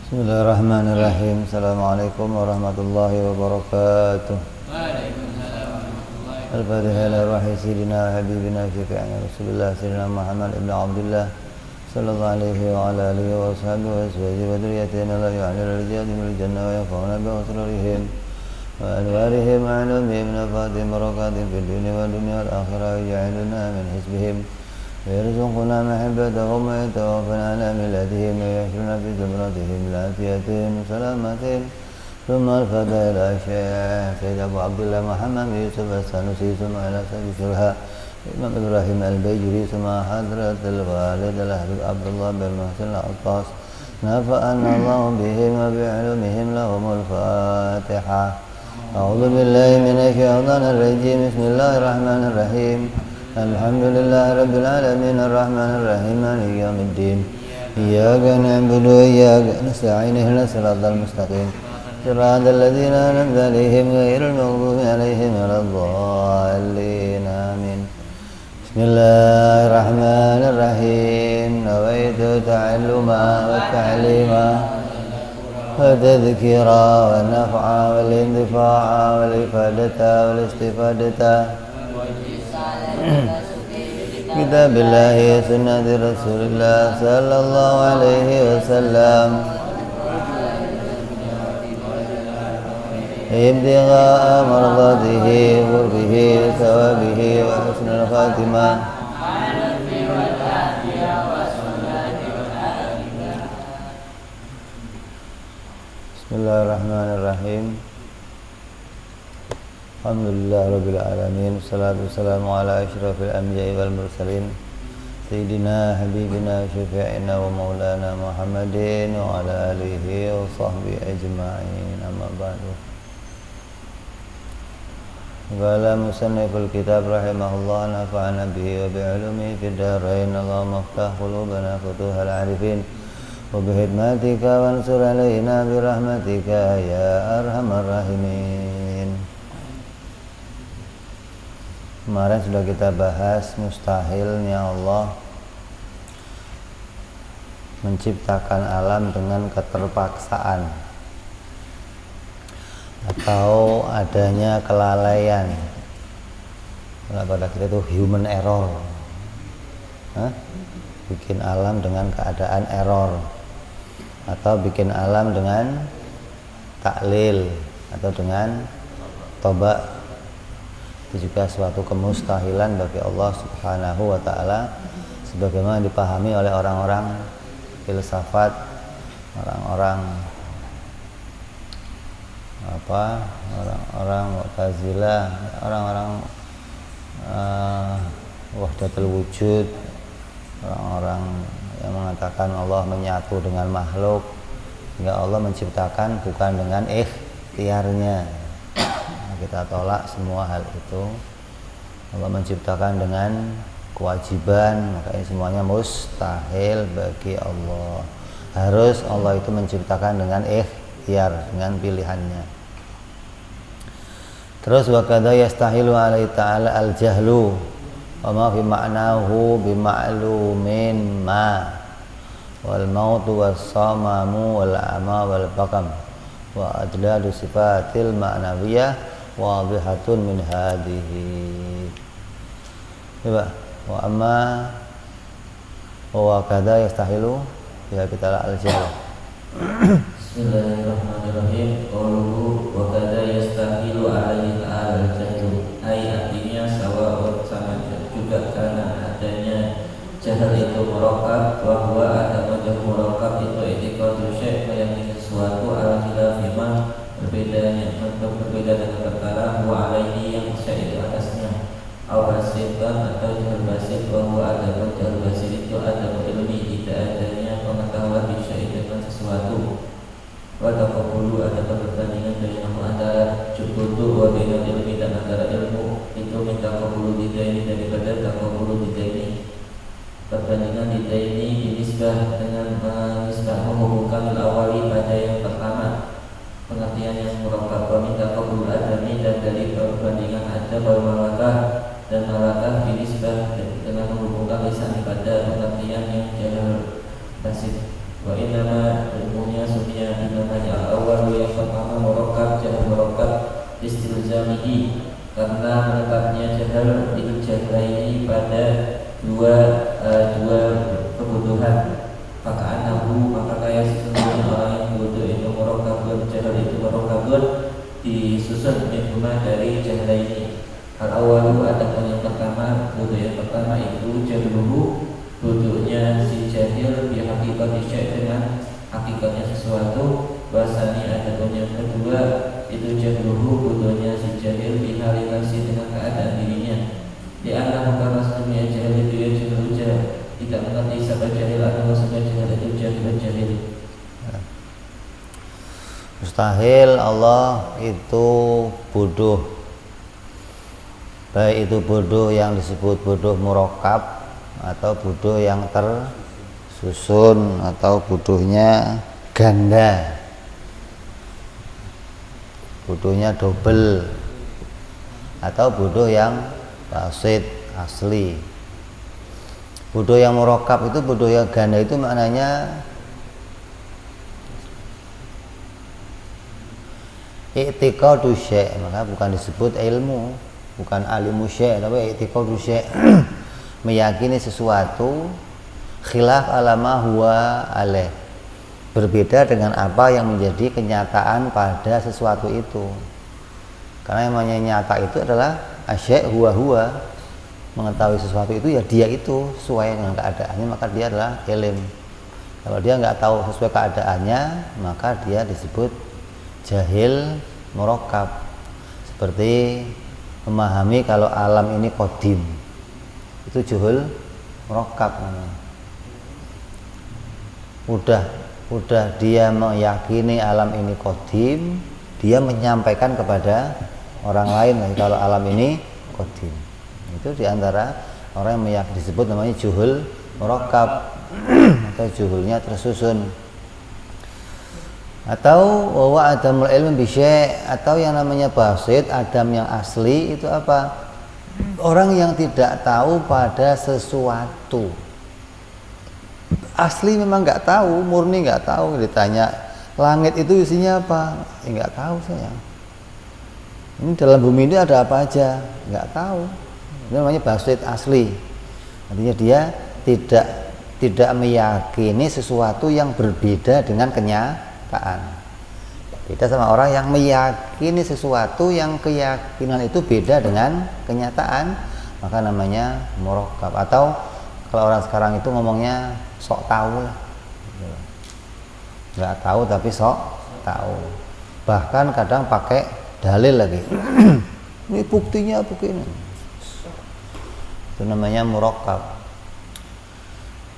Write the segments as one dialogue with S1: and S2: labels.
S1: Bismillahirrahmanirrahim. Assalamualaikum warahmatullahi wabarakatuh. Al-Fatihah ila ruhi sayyidina wa habibina syafi'ina Rasulullah sayyidina Muhammad ibn Abdullah sallallahu alaihi wa ala alihi wa ashabihi wa azwajihi wa dhurriyyatina la yu'alil rijadihim al jannah wa yafa'una bi asrarihim wa anwarihim wa alumihim nafatihim barakatihim fid dunya wa dunya wal akhirah ya'iluna min hisbihim ويرزقنا محبتهم ويتوفنا على ملتهم ويحشرنا في زمرتهم لعافيتهم وسلامتهم ثم الفتى إلى الشيخ سيد أبو عبد الله محمد بن يوسف السنوسي ثم إلى سيد شرها الإمام إبراهيم البيجري ثم حضرة الوالد الحبيب عبد الله بن محسن العطاس نفعنا الله بهم وبعلومهم لهم الفاتحة. أعوذ بالله من الشيطان الرجيم. بسم الله الرحمن الرحيم. الحمد لله رب العالمين الرحمن الرحيم مالك يوم الدين إياك نعبد وإياك نستعين اهدنا الصراط المستقيم صراط الذين أنعمت عليهم غير المغضوب عليهم ولا الضالين آمين. بسم الله الرحمن الرحيم. نويت تعلما والتعليما والتذكيرا والنفع والانتفاع والإفادة والاستفادة كتاب الله سنة رسول الله صلى الله عليه وسلم ابتغاء مرضاته وقربه وثوابه وحسن الخاتمة. بسم الله الرحمن الرحيم. Alhamdulillah Rabbil Alamin. Wassalatu wassalamu ala ashrafil anbiya'i wal mursalin Sayyidina Habibina Syafi'ina wa Maulana Muhammadin wa ala alihi wa sahbihi ajma'in. Amma ba'du. Qala musanniful kitab rahimahullah nafa'ana bihi wa bi'ulumihi fid darain. Allahumma iftah qulubana futuhal arifin wa bihidmatika wansur alaina birahmatika ya arhamar rahimin. Kemarin sudah kita bahas mustahilnya Allah menciptakan alam dengan keterpaksaan atau adanya kelalaian. Nah, pada kita itu human error. Bikin alam dengan keadaan error atau bikin alam dengan taklil atau dengan toba. Itu juga suatu kemustahilan bagi Allah Subhanahu wa ta'ala sebagaimana dipahami oleh orang-orang filsafat, orang-orang Mu'tazilah, orang-orang wahdatul wujud, orang-orang yang mengatakan Allah menyatu dengan makhluk sehingga Allah menciptakan bukan dengan ikhtiarnya. Kita tolak semua hal itu. Allah menciptakan dengan kewajiban, maka ini semuanya mustahil bagi Allah. Harus Allah itu menciptakan dengan ikhtiar, dengan pilihannya. Terus wa kadza yastahilu alaihi ta'ala al-jahlu wa ma fi ma'nahu bi ma'lumin ma wal mautu was samamu wal ama wal bakam wa adladu sifatil ma'nawiyah wadihatun min hadhihi. Coba wa amma wa kadza yastahilu ya kita al-jahl.
S2: Bismillahirrahmanirrahim. Qauluhu wa kadza yastahilu alaihi al-jahl, ay artinya sawa'un sama juga karena adanya jahal itu murakkab wa huwa adamu murakkab itu i'tiqadu syai' meyakini sesuatu ala khilafima berbeda dengan perkara wa alaihi yang syai' di atasnya au basitan atau jahal basit wa huwa adamu jahal basit itu adamu ilmi tidak adanya pengetahuan di syai' dengan sesuatu wa taqabulu ada perbandingan dari nama antara jubudu wa bainal ilmi dan antara ilmu itu minta qabulu didaini daripada taqabulu didaini. Perbandingan didaini dinisbah dengan menisbah menghubungkan awali pada yang pertama pengertian yang murakkab wa minta qabul adami dan dari perbandingan ada wal malakah dan malakah dinisbah dengan menghubungkan lisan pada pengertian yang jahal basit. Wa inama ilmunya sunnah karena menetapnya jahal itu jahalaini pada dua kebutuhan. Maka kayak sesungguhnya orang yang bodoh itu merokabun, jahal itu merokabun disusun minhuma dari jahalaini. Al-awalu adapun yang pertama, bodoh yang pertama itu jahluhu, bodohnya si jahil bi haqiqati syai' dengan hakikatnya sesuatu. Wasani adapun yang kedua itu jahluhu, bodohnya si jahil bi halikasi dengan keadaan dirinya. Di antara karena sebelumnya jahil itu ya jahil tidak mengerti siapa jahil atau maksudnya jahil itu jahil.
S1: Mustahil Allah itu bodoh, baik itu bodoh yang disebut bodoh murakkab atau bodoh yang tersusun atau bodohnya ganda, bodohnya double, atau bodoh yang basit asli. Bodoh yang murakkab itu, bodoh yang ganda itu maknanya i'tiqadu syai', maka bukan disebut ilmu, bukan alimu syai', tapi i'tiqadu syai', meyakini sesuatu khilaf alama huwa alaih, berbeda dengan apa yang menjadi kenyataan pada sesuatu itu. Karena yang namanya nyata itu adalah asyai' huwa, mengetahui sesuatu itu ya dia itu sesuai dengan keadaannya, maka dia adalah ilm. Kalau dia nggak tahu sesuai keadaannya, maka dia disebut jahil murakkab. Seperti memahami kalau alam ini qadim, itu juhul murakkab namanya. Udah dia meyakini alam ini qadim, dia menyampaikan kepada orang lain kalau alam ini qadim. Itu diantara orang yang meyakini, disebut namanya juhul murakkab atau juhulnya tersusun. Atau wa adamul ilmi bi syai', atau yang namanya basit, adam yang asli itu apa? Orang yang tidak tahu pada sesuatu. Asli memang nggak tahu, murni nggak tahu. Ditanya langit itu isinya apa? Nggak tahu saya. Ini dalam bumi ini ada apa aja? Nggak tahu. Ini namanya basit asli. Artinya dia tidak meyakini sesuatu yang berbeda dengan kenyataan. Beda sama orang yang meyakini sesuatu yang keyakinan itu beda dengan kenyataan, maka namanya murakkab. Atau kalau orang sekarang itu ngomongnya sok tahu lah, nggak tahu tapi sok tahu. Bahkan kadang pakai dalil lagi. Ini buktinya begini. Itu namanya murakkab.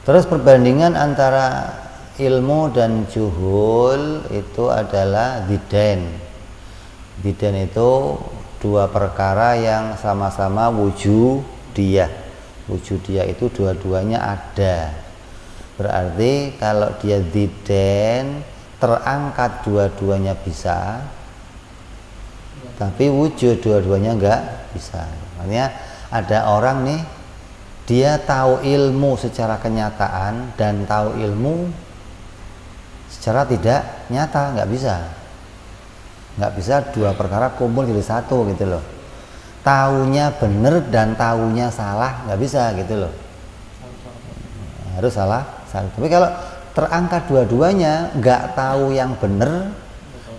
S1: Terus perbandingan antara ilmu dan juhul itu adalah didain. Didain itu dua perkara yang sama-sama wujudiyah. Wujudiyah itu dua-duanya ada. Berarti kalau dia didain terangkat dua-duanya bisa, tapi wujud dua-duanya enggak bisa. Makanya ada orang nih, dia tahu ilmu secara kenyataan dan tahu ilmu secara tidak nyata, nggak bisa dua perkara kumpul jadi satu gitu loh. Taunya benar dan taunya salah nggak bisa gitu loh, harus salah. Tapi kalau terangkat dua-duanya, nggak tahu yang benar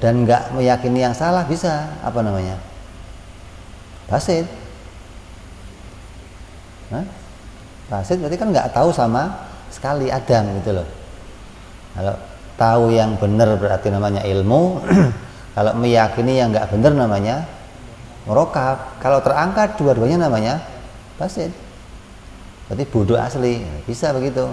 S1: dan nggak meyakini yang salah, bisa apa namanya? Basit. Basit berarti kan nggak tahu sama sekali, adam gitu loh. Kalau tahu yang benar berarti namanya ilmu. Kalau meyakini yang nggak benar namanya murakkab. Kalau terangkat dua-duanya namanya basit. Berarti bodoh asli, bisa begitu.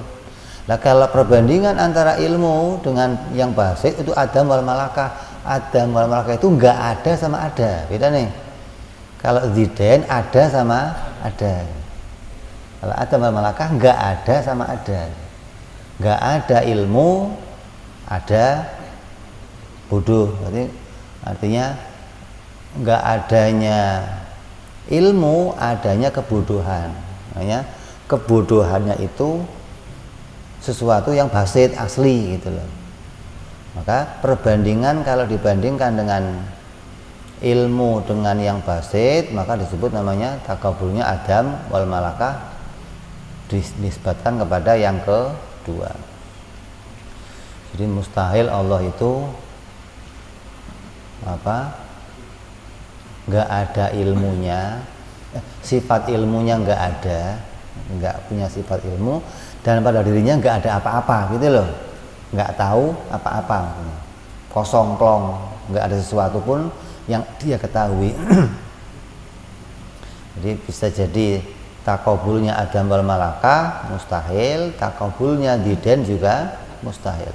S1: Nah kalau perbandingan antara ilmu dengan yang basit itu adam wal malakah. Adam wal malakah itu nggak ada sama ada, beda nih. Kalau zidain ada sama ada. Kalau adam wal malakah nggak ada sama ada. Nggak ada ilmu, ada bodoh. Berarti artinya nggak adanya ilmu, adanya kebodohan. Makanya kebodohannya itu sesuatu yang basit asli gitu loh. Maka perbandingan kalau dibandingkan dengan ilmu dengan yang basit, maka disebut namanya takabulnya Adam wal malakah, dinisbatkan kepada yang kedua. Jadi mustahil Allah itu nggak ada ilmunya, sifat ilmunya nggak ada, nggak punya sifat ilmu, dan pada dirinya nggak ada apa-apa gitu loh, nggak tahu apa-apa, kosong plong, nggak ada sesuatu pun yang dia ketahui. Jadi bisa jadi takabulnya Adam wal malakah mustahil, takabulnya Diden juga mustahil.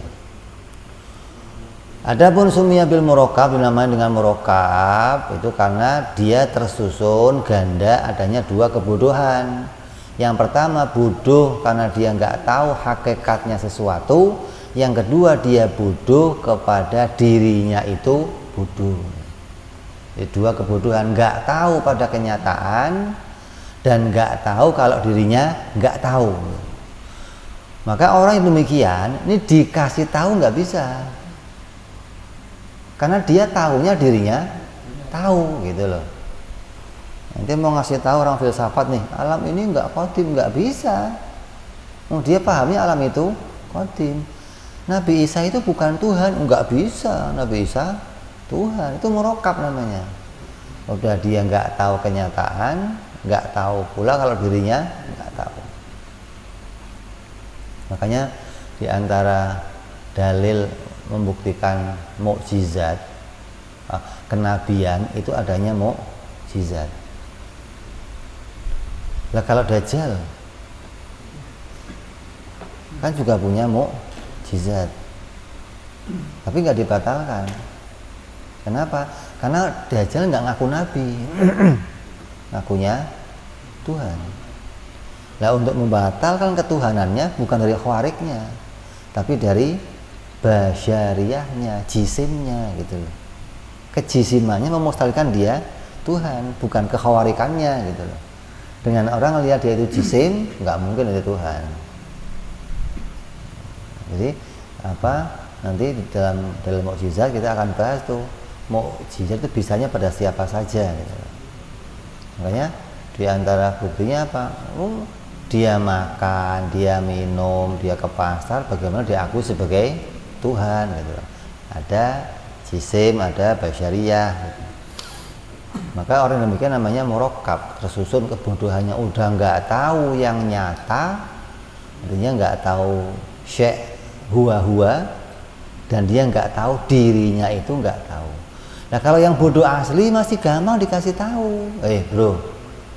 S1: Adapun sumia bil murakkab, dinamai dengan murakkab itu karena dia tersusun ganda adanya dua kebodohan. Yang pertama bodoh karena dia nggak tahu hakikatnya sesuatu. Yang kedua dia bodoh kepada dirinya itu bodoh. Dua kebodohan, nggak tahu pada kenyataan dan nggak tahu kalau dirinya nggak tahu. Maka orang yang demikian ini dikasih tahu nggak bisa, karena dia tahunya dirinya tahu gitu loh. Nanti mau ngasih tahu orang filsafat nih, alam ini nggak qadim, nggak bisa. Dia pahami alam itu qadim. Nabi Isa itu bukan Tuhan, nggak bisa. Nabi Isa Tuhan, itu murakkab namanya. Udah dia nggak tahu kenyataan, nggak tahu pula kalau dirinya nggak tahu. Makanya di antara dalil membuktikan mukjizat, kenabian itu adanya mukjizat. Lah kalau Dajjal kan juga punya mukjizat, tapi nggak dibatalkan. Kenapa? Karena Dajjal nggak ngaku nabi, ngakunya Tuhan. Nah untuk membatalkan ketuhanannya bukan dari khawariknya, tapi dari basyariyahnya, jisimnya gitu loh. Kejisimannya memustalkan dia Tuhan, bukan kekhawarikannya gitu loh. Dengan orang lihat dia itu jisim, nggak mungkin itu Tuhan. Jadi nanti dalam mukjizat kita akan bahas tuh. Mukjizat itu bisanya pada siapa saja gitu. Makanya di antara buktinya apa? Dia makan, dia minum, dia ke pasar, bagaimana dia akui sebagai Tuhan gitu. Ada jisim, ada basyariyah gitu. Maka orang demikian namanya murakkab, tersusun kebodohannya, udah nggak tahu yang nyata, artinya nggak tahu syekh huwa, dan dia nggak tahu dirinya itu nggak tahu. Nah kalau yang bodoh asli masih gampang dikasih tahu. Bro,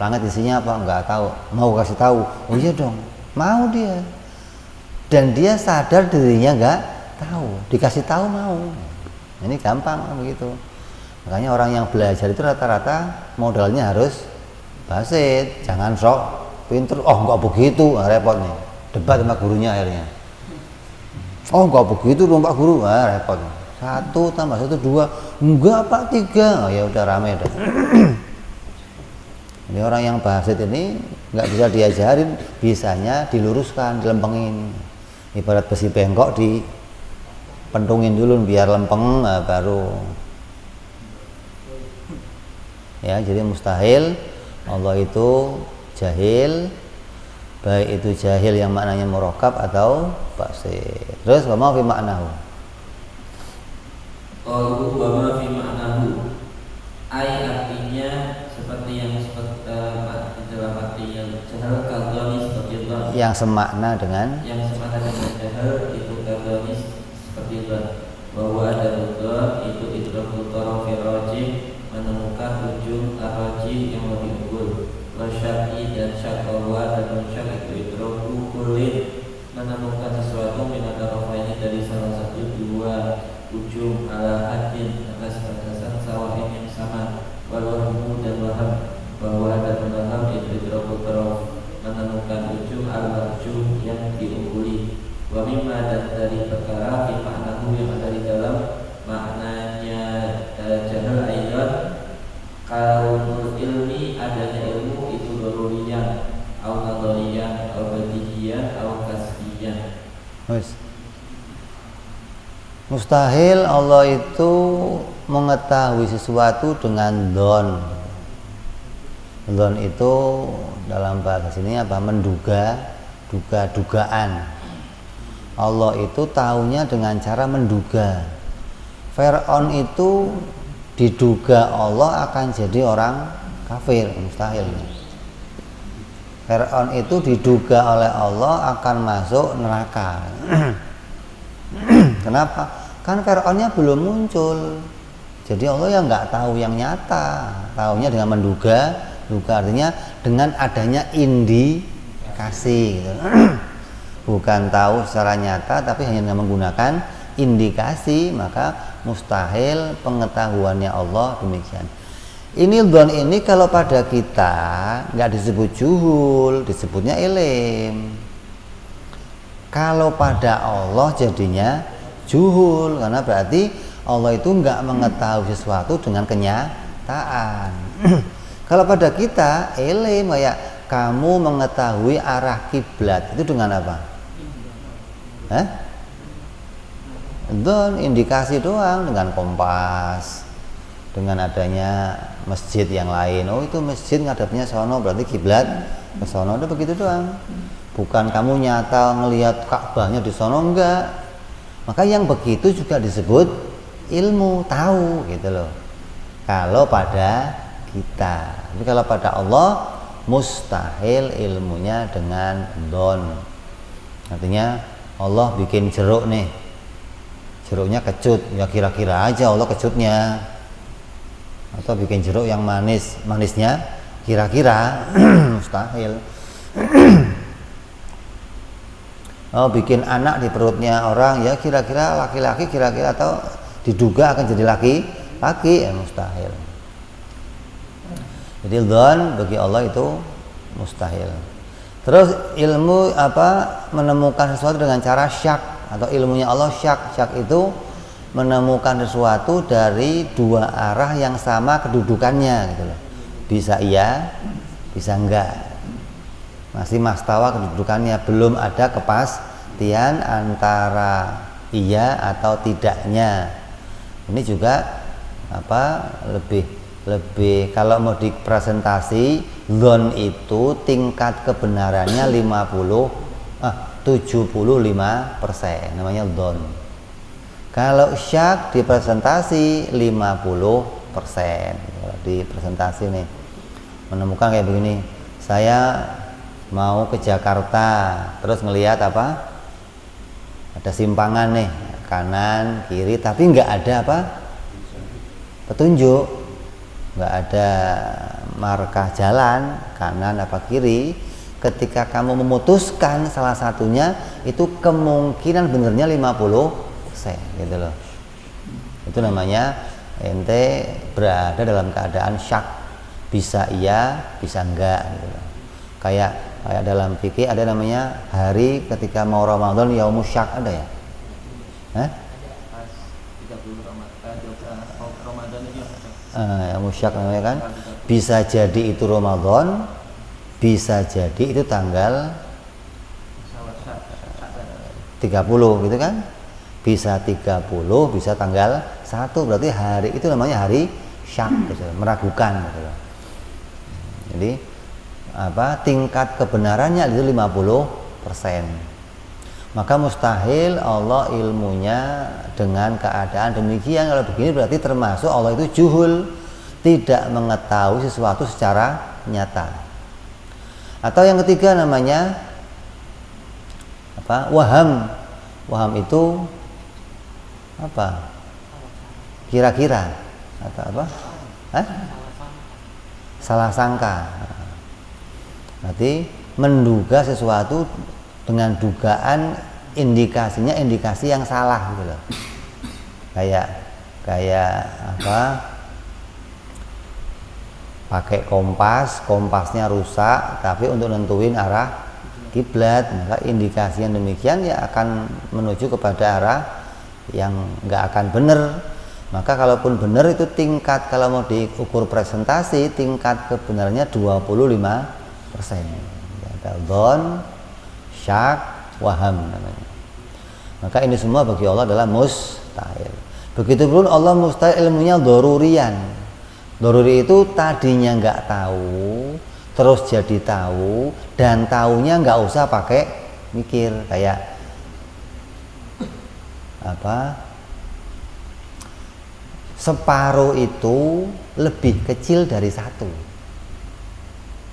S1: langit isinya apa? Nggak tahu. Mau kasih tahu? Oh iya dong, mau dia. Dan dia sadar dirinya nggak tahu, dikasih tahu mau. Ini gampang begitu. Makanya orang yang belajar itu rata-rata modalnya harus basit, jangan sok pinter. Oh nggak begitu, repot nih. Debat sama gurunya akhirnya. Oh nggak begitu dong Pak Guru, repot. 1 tambah 1 2, enggak Pak 3. Oh ya udah rame dah. Ini orang yang basit ini nggak bisa diajarin, bisanya diluruskan, dilempengin. Ibarat besi bengkok dipentungin dulu biar lempeng, baru. Ya jadi mustahil Allah itu jahil, baik itu jahil yang maknanya murakkab atau basit. Terus wa ma fi ma'nahu.
S2: Qalu wa ma fi ma'nahu, ay artinya seperti yang dalam artinya jahal kadzoni seperti itu.
S1: Yang semakna dengan
S2: jahal itu kadzoni seperti itu, bahwa ada rudhah itu idrakul taraf rajih, menemukan ujung ar-rajih yang lebih unggul. Wasyaki dan syakawa dan syak itu idraku kulit, menemukan sesuatu minat tarafaini dari salah satu dua ujung ala hadin atas batasan sawahin yang sama. Walwahmu dan waham, bahwa dan waham itu idraku taraf, menemukan ujung al-marjuh yang diungguli. Wa mimma dan dari perkara fi ma'nahu yang ada di dalam maknanya jahal ayat kaunul ilmi, adanya ilmu itu daruriyah au nadhariyah au badihiyah au kasbiyah.
S1: Mustahil Allah itu mengetahui sesuatu dengan dzon. Dzon itu dalam bahasa sini apa? Menduga, dugaan. Allah itu tahunya dengan cara menduga. Fir'aun itu diduga Allah akan jadi orang kafir, mustahil. Fir'aun itu diduga oleh Allah akan masuk neraka. Kenapa? Kan Fir'aunnya belum muncul. Jadi Allah yang nggak tahu yang nyata, tahunya dengan menduga. Duga artinya dengan adanya indikasi gitu. Bukan tahu secara nyata tapi hanya dengan menggunakan indikasi, maka mustahil pengetahuannya Allah demikian. Ini dzon ini kalau pada kita nggak disebut juhul, disebutnya ilim. Kalau pada Allah jadinya juhul, karena berarti Allah itu nggak mengetahui sesuatu dengan kenyataan. Kalau pada kita ilim, kayak kamu mengetahui arah kiblat itu dengan apa? Dzon, indikasi doang, dengan kompas, dengan adanya masjid yang lain. Oh itu masjid ngadepnya sono, berarti kiblat ke sono. Udah begitu doang. Bukan kamu nyata ngelihat Ka'bahnya di sono, enggak. Maka yang begitu juga disebut ilmu, tahu gitu loh. Kalau pada kita. Tapi kalau pada Allah mustahil ilmunya dengan dzon. Artinya Allah bikin jeruk nih, jeruknya kecut, ya kira-kira aja Allah kecutnya. Atau bikin jeruk yang manis, manisnya kira-kira mustahil. Oh bikin anak di perutnya orang, ya kira-kira laki-laki, kira-kira atau diduga akan jadi laki-laki, ya mustahil. Jadi dzon bagi Allah itu mustahil. Terus ilmu menemukan sesuatu dengan cara syak, atau ilmunya Allah syak. Syak itu menemukan sesuatu dari dua arah yang sama kedudukannya gitu loh. Bisa iya, bisa enggak. Masih mastawa kedudukannya, belum ada kepastian antara iya atau tidaknya. Ini juga lebih kalau mau dipresentasi, dzon itu tingkat kebenarannya 75%, namanya dzon. Kalau syak dipresentasi 50%. Di presentasi nih menemukan kayak begini, saya mau ke Jakarta, terus ngelihat apa? Ada simpangan nih, kanan, kiri, tapi nggak ada petunjuk, nggak ada markah jalan kanan apa kiri. Ketika kamu memutuskan salah satunya, itu kemungkinan benernya 50% gitu loh. Itu namanya ente berada dalam keadaan syak, bisa iya, bisa enggak gitu loh. Kayak dalam fikih ada namanya hari ketika mau Ramadan, yaumus syak, ada ya? Yaumus syak namanya kan. Bisa jadi itu Ramadan, bisa jadi itu tanggal 30 gitu kan. Bisa 30, bisa tanggal 1, berarti hari itu namanya hari syak gitu, meragukan gitu. Jadi tingkat kebenarannya itu 50%. Maka mustahil Allah ilmunya dengan keadaan demikian. Kalau begini berarti termasuk Allah itu juhul, tidak mengetahui sesuatu secara nyata. Atau yang ketiga namanya waham. Waham itu kira-kira atau salah sangka. Berarti menduga sesuatu dengan dugaan indikasinya indikasi yang salah gitu loh. Kayak pakai kompasnya rusak, tapi untuk nentuin arah kiblat, maka indikasi yang demikian ya akan menuju kepada arah yang nggak akan benar. Maka kalaupun benar itu tingkat, kalau mau diukur presentasi, tingkat kebenarannya 25%. Ada dzon, syak, waham namanya. Maka ini semua bagi Allah adalah mustahil. Begitupun Allah mustahil ilmunya dorurian. Doruri itu tadinya nggak tahu, terus jadi tahu, dan taunya nggak usah pakai mikir. Kayak apa? Separuh itu lebih kecil dari satu.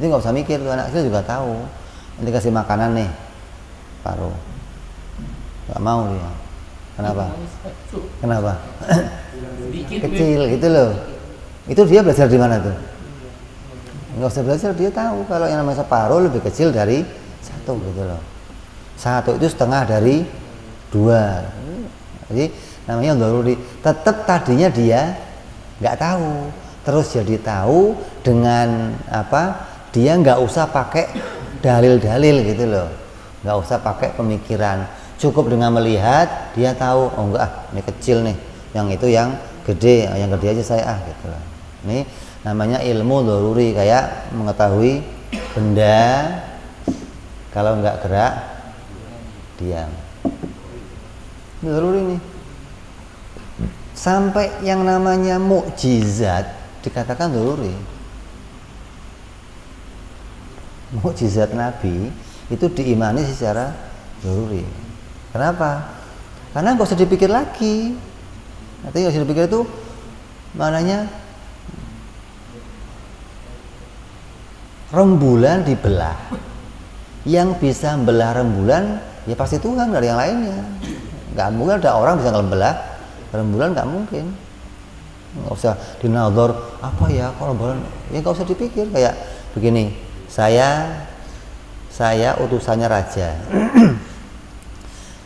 S1: Jadi nggak usah mikir, tuh anak kecil juga tahu. Nanti kasih makanan nih, separuh, nggak mau dia. Kenapa? Kenapa? Kecil gitu loh. Itu dia belajar di mana tuh? Nggak usah belajar, dia tahu kalau yang namanya separuh lebih kecil dari satu gitu loh. Satu itu setengah dari dua. Jadi namanya doruri. Tetap tadinya dia nggak tahu, terus jadi tahu dengan apa? Dia nggak usah pakai dalil-dalil gitu loh, nggak usah pakai pemikiran, cukup dengan melihat dia tahu. Oh enggak, ini kecil nih, yang itu yang gede, yang gede aja saya gitu loh. Ini namanya ilmu doruri, kayak mengetahui benda kalau nggak gerak diam. Ini doruri nih. Sampai yang namanya mukjizat dikatakan doruri. Mukjizat Nabi itu diimani secara doruri. Kenapa? Karena nggak usah dipikir lagi. Nanti nggak usah dipikir itu maknanya rembulan dibelah. Yang bisa membelah rembulan ya pasti Tuhan, nggak ada yang lainnya. Nggak mungkin ada orang bisa ngebelah rembulan, nggak mungkin. Nggak usah dinador apa ya kalau rembulan, ya nggak usah dipikir. Kayak begini, saya utusannya raja.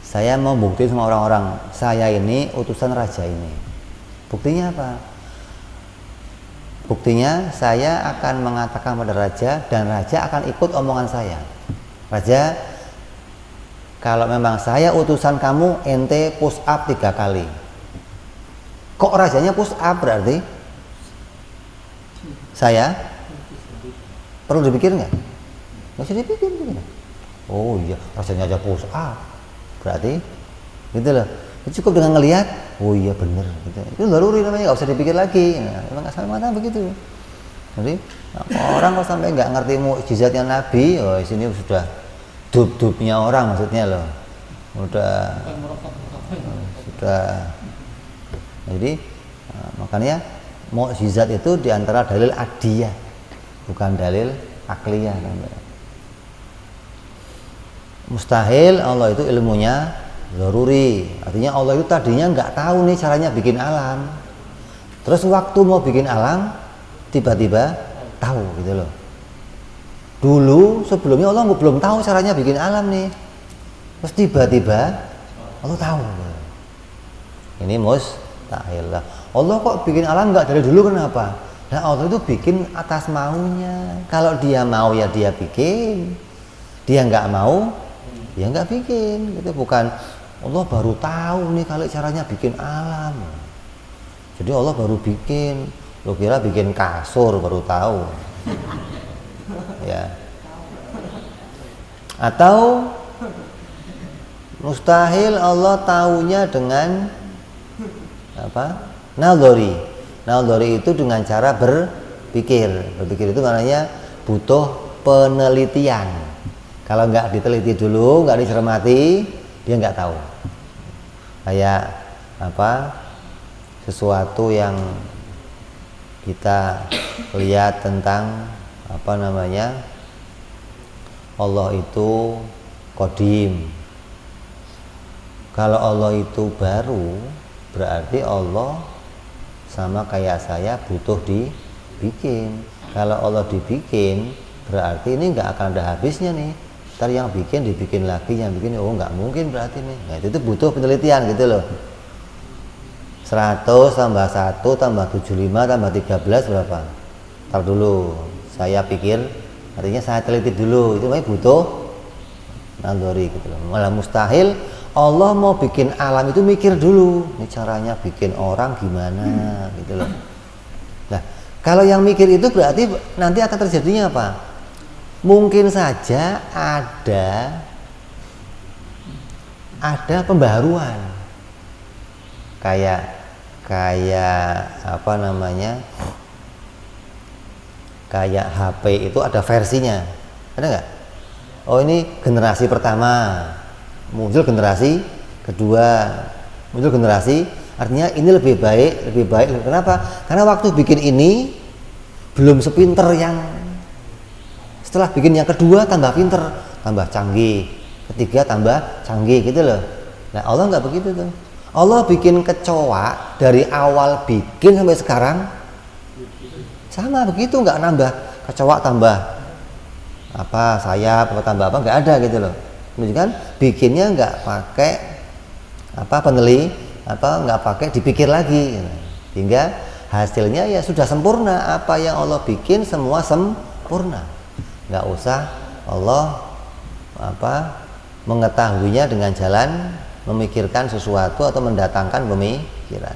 S1: Saya mau buktiin sama orang-orang, saya ini utusan raja ini. Buktinya apa? Buktinya saya akan mengatakan pada raja, dan raja akan ikut omongan saya. Raja, kalau memang saya utusan kamu, ente push up 3 kali. Kok rajanya push up berarti? Saya perlu dipikir nggak? Nggak usah dipikir gitu. Oh iya, rajanya aja push up, berarti gitu loh. Cukup dengan ngelihat, oh iya bener gitu. Itu doruri namanya, nggak usah dipikir lagi. Nah, emang asal mata begitu. Jadi orang kalau sampai nggak ngerti mukjizatnya Nabi, oh sini sudah dub-dubnya orang maksudnya loh. Sudah. Jadi makanya mukjizat itu diantara dalil adiyah, bukan dalil akliyah. Mustahil Allah itu ilmunya doruri. Artinya Allah itu tadinya nggak tahu nih caranya bikin alam. Terus waktu mau bikin alam tiba-tiba tahu gitu loh. Dulu sebelumnya Allah belum tahu caranya bikin alam nih. Terus tiba-tiba Allah tahu. Ini mustahil lah. Allah kok bikin alam nggak dari dulu, kenapa? Nah Allah itu bikin atas maunya. Kalau dia mau ya dia bikin. Dia nggak mau ya nggak bikin. Gitu bukan Allah baru tahu nih kalau caranya bikin alam. Jadi Allah baru bikin. Lo kira bikin kasur baru tahu. Ya. Atau mustahil Allah tahunya dengan apa? Naldori. Naldori itu dengan cara berpikir. Berpikir itu maknanya butuh penelitian. Kalau nggak diteliti dulu, nggak dicermati, dia nggak tahu. Kayak apa? Sesuatu yang kita lihat tentang apa namanya, Allah itu qadim. Kalau Allah itu baru, berarti Allah sama kayak saya butuh dibikin. Kalau Allah dibikin, berarti ini nggak akan ada habisnya nih. Ntar yang bikin dibikin lagi, yang bikin, oh nggak mungkin berarti nih. Nah, itu butuh penelitian gitu loh. 100 tambah 1 tambah 75 tambah 13 berapa? Ntar dulu saya pikir, artinya saya teliti dulu. Itu makanya butuh nandori gitu loh. Malah mustahil Allah mau bikin alam itu mikir dulu, ini caranya bikin orang gimana gitu loh. Nah kalau yang mikir itu berarti nanti akan terjadinya apa? Mungkin saja ada pembaharuan. kayak apa namanya, kayak HP itu ada versinya, ada nggak? Oh ini generasi pertama, muncul generasi kedua, muncul generasi, artinya ini lebih baik. Kenapa? Karena waktu bikin ini belum sepinter yang setelah bikin yang kedua, tambah pinter, tambah canggih, ketiga tambah canggih gitu loh. Nah Allah nggak begitu tuh. Allah bikin kecoa dari awal bikin sampai sekarang sama begitu, nggak nambah kecoa tambah apa sayap apa tambah apa, nggak ada gitu loh. Menunjukkan bikinnya nggak pakai apa nggak pakai dipikir lagi, hingga hasilnya ya sudah sempurna. Apa yang Allah bikin semua sempurna, nggak usah Allah mengetahuinya dengan jalan memikirkan sesuatu atau mendatangkan pemikiran.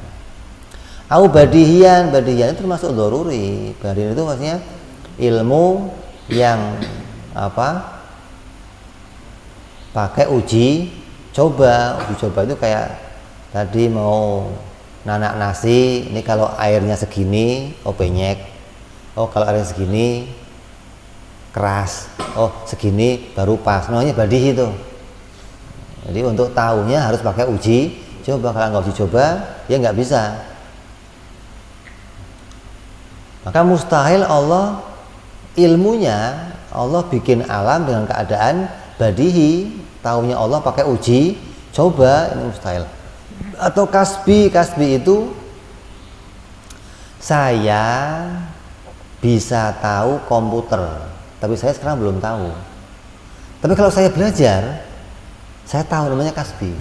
S1: Au badihian itu termasuk doruri. Badihian itu maksudnya ilmu yang pakai uji coba itu kayak tadi mau nanak nasi, ini kalau airnya segini penyek, kalau airnya segini keras, segini baru pas, namanya badihi itu. Jadi untuk tahunya harus pakai uji coba, kalau nggak uji coba ya nggak bisa. Maka mustahil Allah ilmunya Allah bikin alam dengan keadaan badihi, tahunya Allah pakai uji coba, ini mustahil. Atau kasbi itu saya bisa tahu komputer, tapi saya sekarang belum tahu. Tapi kalau saya belajar, saya tahu, namanya kasbi.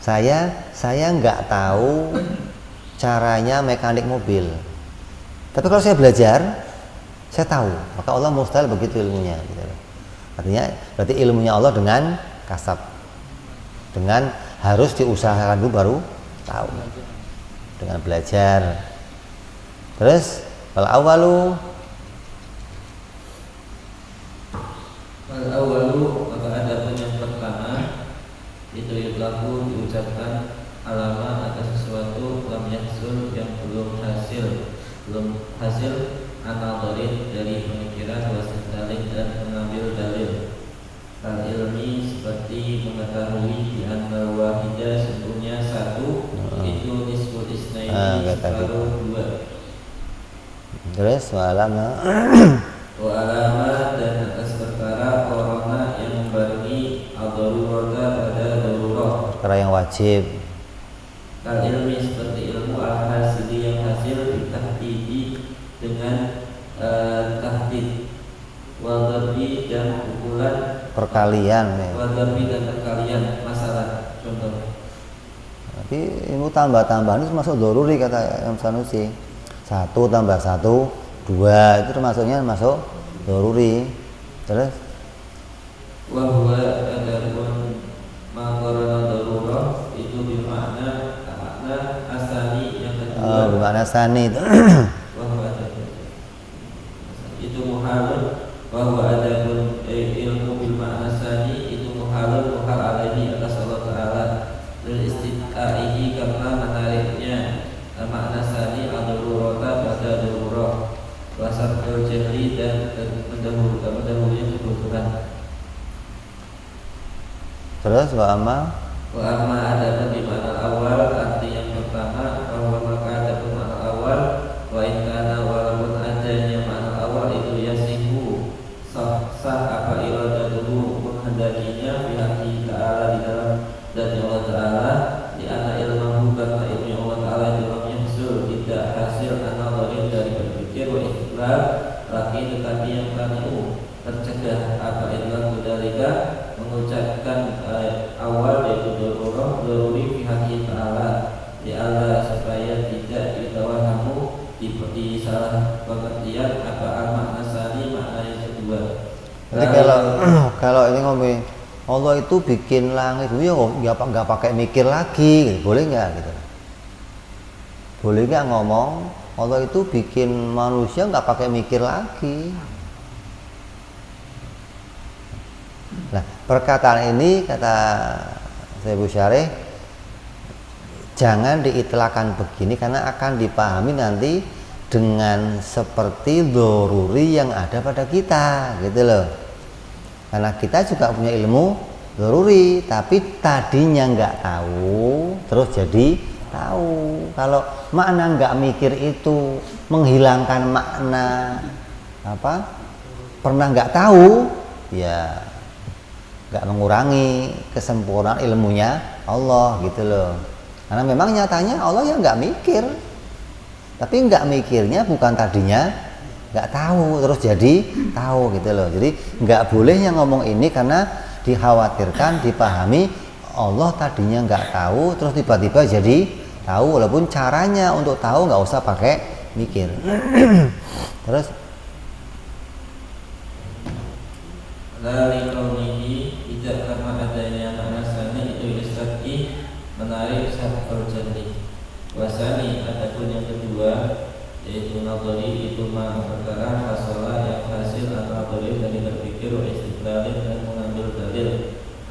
S1: Saya nggak tahu caranya mekanik mobil, tapi kalau saya belajar saya tahu. Maka Allah mustahil begitu ilmunya gitu. Artinya berarti ilmunya Allah dengan kasab, dengan harus diusahakan dulu baru tahu, dengan belajar. Terus wal awalu
S2: maka ada yang pertama itu yudlaku diucapkan alama atas sesuatu lam yahsul yang belum hasil anadharin dari pemikiran wasitalik dan mengambil dalil. Al ilmi seperti mengetahui di antara wahidah sesungguhnya satu itu nisful isnaini separuh dua.
S1: Terus wa'alama
S2: dan atas perkara corona yang membarengi al-darurata pada darurat,
S1: perkara yang wajib.
S2: Kal ilmi seperti ilmu al-hasili yang hasil ditahdidi dengan tahdid, wadharbi dan pukulan
S1: Perkalian ya.
S2: Wadharbi dan perkalian masalah. Contoh,
S1: tapi ilmu tambah-tambahan itu masuk doruri kata Imam Sanusi. 1 tambah 1 2 itu termasuknya masuk doruri. Terus
S2: wahwa adapun maqarana darurah itu bermakna asani yang kedua.
S1: Bermakna sani itu.
S2: Wahwa itu muhalun, wahwa adapun ilmu bermakna sani itu muhalun muhal alaihi atas Allah Taala lil istidaihi karena menariknya makna sani ad-darurata pada darurah wasabul jahli dan mendahulunya kebutuhan.
S1: Terus wa amma
S2: ada di mana awal arti yang pertama, bahwa maka ada makna awal wa intana walaupun adanya makna awal itu yasihu sah apa iradatuhu menghendakinya bihaqqi ta'ala di dalam dan Allah Ta'ala di anak ilmu karena ilmu Allah Ta'ala di dalamnya tidak hasil analogi dari berpikir wa ikhlas laki tetapi yang tanu tercegah apa ilmu dalika mengucapkan awal yaitu daruri pihak Ta'ala di Allah supaya tidak ditawahamu di salah pengertian apa makna sani makna yang kedua.
S1: Jadi kalau ini ngomong Allah itu bikin langit ya nggak pakai mikir lagi, gitu. Boleh nggak gitu? Boleh nggak ngomong Allah itu bikin manusia nggak pakai mikir lagi? Nah perkataan ini kata Syekh Syarih jangan diitlakan begini karena akan dipahami nanti dengan seperti doruri yang ada pada kita gitu loh. Karena kita juga punya ilmu doruri, tapi tadinya nggak tahu terus jadi tahu. Kalau makna nggak mikir itu menghilangkan makna apa, pernah nggak tahu, ya nggak mengurangi kesempurnaan ilmunya Allah gitu loh. Karena memang nyatanya Allah ya nggak mikir, tapi nggak mikirnya bukan tadinya nggak tahu terus jadi tahu gitu loh. Jadi nggak bolehnya ngomong ini karena dikhawatirkan dipahami Allah tadinya nggak tahu terus tiba-tiba jadi tahu, walaupun caranya untuk tahu nggak usah pakai mikir. Terus
S2: dari kaunihi tidak karena adanya makna sani itu istati menarik syarful jali. Wasani adapun yang kedua yaitu nadhari itu perkara masalah yang hasil atau nadhari dari berpikir istidlalin dan mengambil dalil.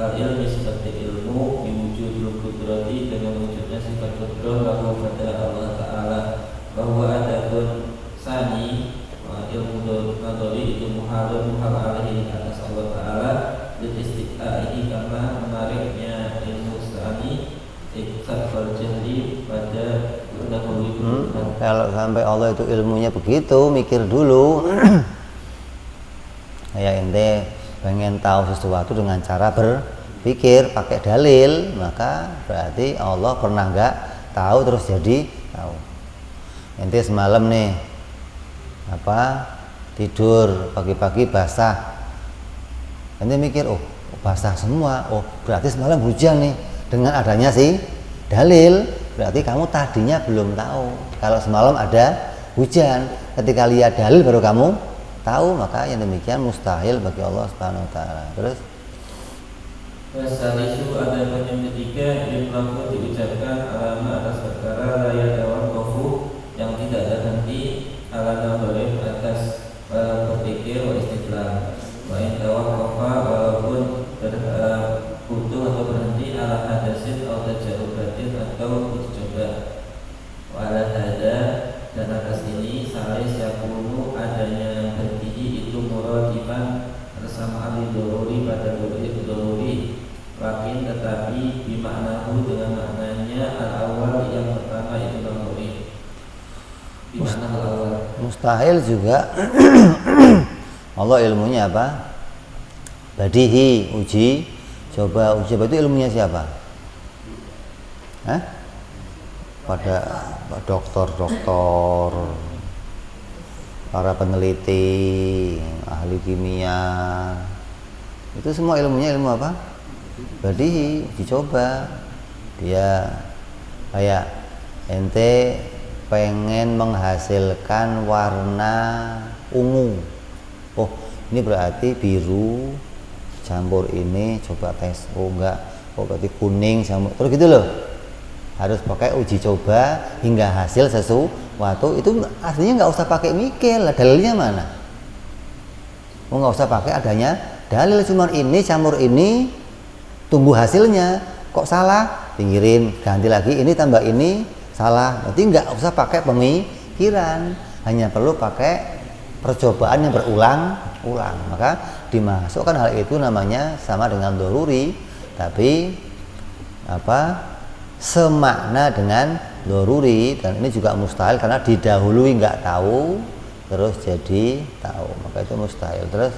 S2: Kal ilmi seperti ilmu diwujudul kudrati dengan wujudnya sifat kudrah lahu pada Allah Ta'ala. Bahwa adapun sani ilmu nadhari itu muhal alaihi atas Allah Ta'ala dan istiqa'ihi karena menariknya ilmu sani iktafal jahli pada dahulu.
S1: Kalau sampai Allah itu ilmunya begitu, mikir dulu. Kayak ente pengen tahu sesuatu dengan cara berpikir pakai dalil, maka berarti Allah pernah nggak tahu terus jadi tahu. Ente semalam nih tidur pagi-pagi basah, ente mikir oh basah semua, oh berarti semalam hujan nih. Dengan adanya sih dalil, berarti kamu tadinya belum tahu kalau semalam ada hujan. Ketika lihat dalil baru kamu tahu, maka yang demikian mustahil bagi Allah Subhanahu wa taala. Terus
S2: wasalisu ada yang ketiga yang pelaku diucapkan alama atas perkara raya dawam kofu yang tidak ada henti ala nabarim atas berpikir wa istidlal wa in tawaqafa walaupun butuh atau berhenti ala hadasin atau tajarubatin atau uji coba. Wa ala hada dan atas ini salis yakunu adanya berhenti itu muradiban bersama al-doruri pada doruri lakin tetapi bimaknahu dengan maknanya al-awal yang pertama itu doruri. Bimakna al-awal
S1: mustahil juga. Allah ilmunya apa? Badihi, uji coba. Uji coba itu ilmunya siapa? Pada dokter, para peneliti, ahli kimia, itu semua ilmunya ilmu apa? Badihi, uji coba. Dia kayak ente pengen menghasilkan warna ungu, oh ini berarti biru campur ini, coba tes, oh enggak, oh berarti kuning campur, terus gitu loh. Harus pakai uji coba hingga hasil sesuatu. Itu aslinya nggak usah pakai mikir lah, dalilnya mana? Oh nggak usah pakai adanya dalil, cuma ini campur ini tunggu hasilnya. Kok salah? Pinggirin, ganti lagi, ini tambah ini salah. Berarti nggak usah pakai pemikiran, hanya perlu pakai percobaan yang berulang-ulang. Maka dimasukkan hal itu namanya sama dengan doruri, tapi semakna dengan doruri, dan ini juga mustahil karena didahului nggak tahu terus jadi tahu, maka itu mustahil. Terus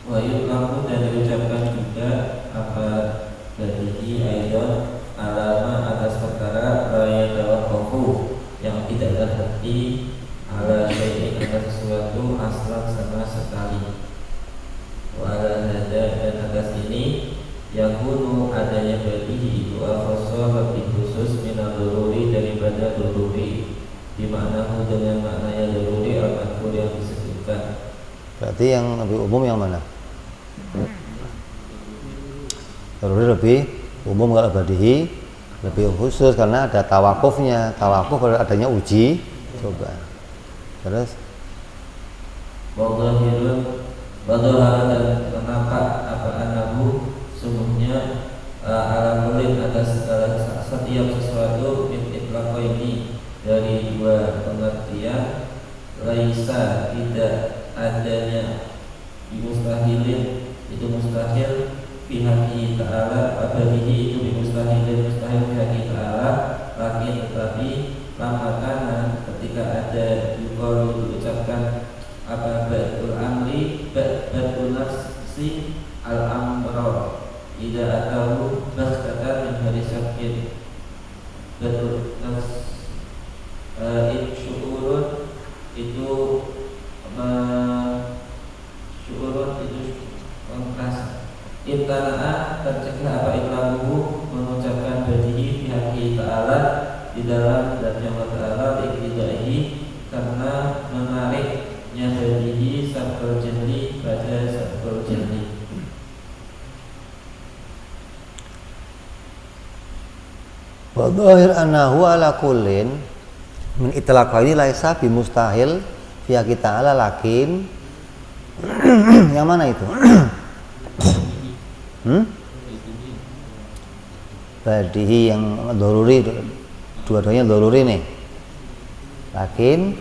S2: wa yuqamu dan diucapkan juga apa dari aidon alama atas perkara raya tawaqquf yang tidak terhenti ala syai'in atas sesuatu aslan sama sekali. Wa ala hada dan atas ini yakunu adanya badihi itu al-khaswa lebih khusus minal doruri daripada doruri, dimana dengan maknanya doruri al-madhkur yang disebutkan.
S1: berarti yang lebih umum yang mana? Doruri lebih umum, kalau badihi lebih khusus karena ada tawakufnya. Tawakuf kalau adanya uji coba. Terus
S2: Wadhahirun dan nampak apa anahu sungguhnya ala kulin atas segala setiap sesuatu min itlaqaini dari dua pengertian, laisa tidak adanya mustahilin itu mustahil pihaki ta'ala abadihi itu mustahilin mustahil pihaki ta'ala lakin tetapi lamakana ketika ada yuqalu diucapkan apa ba'dul amri ba'dul nafsi al-amra ida atahu baskatan min hari sakit ba'dul nafs syu'urun itu syu'urun itu merasa ibtana'a tercegah apa iklamuhu mengucapkan badihi pihaki ta'ala di dalam zatnya Allah Ta'ala iktidaihi karena menariknya badihi sabqal jali pada sabqal jali.
S1: Wa dhahir annahu ala kullin min itlaqaini laisa bimustahil fi ta'ala lakin yang mana itu? Badihi yang doruri, dua-duanya doruri nih. Lakin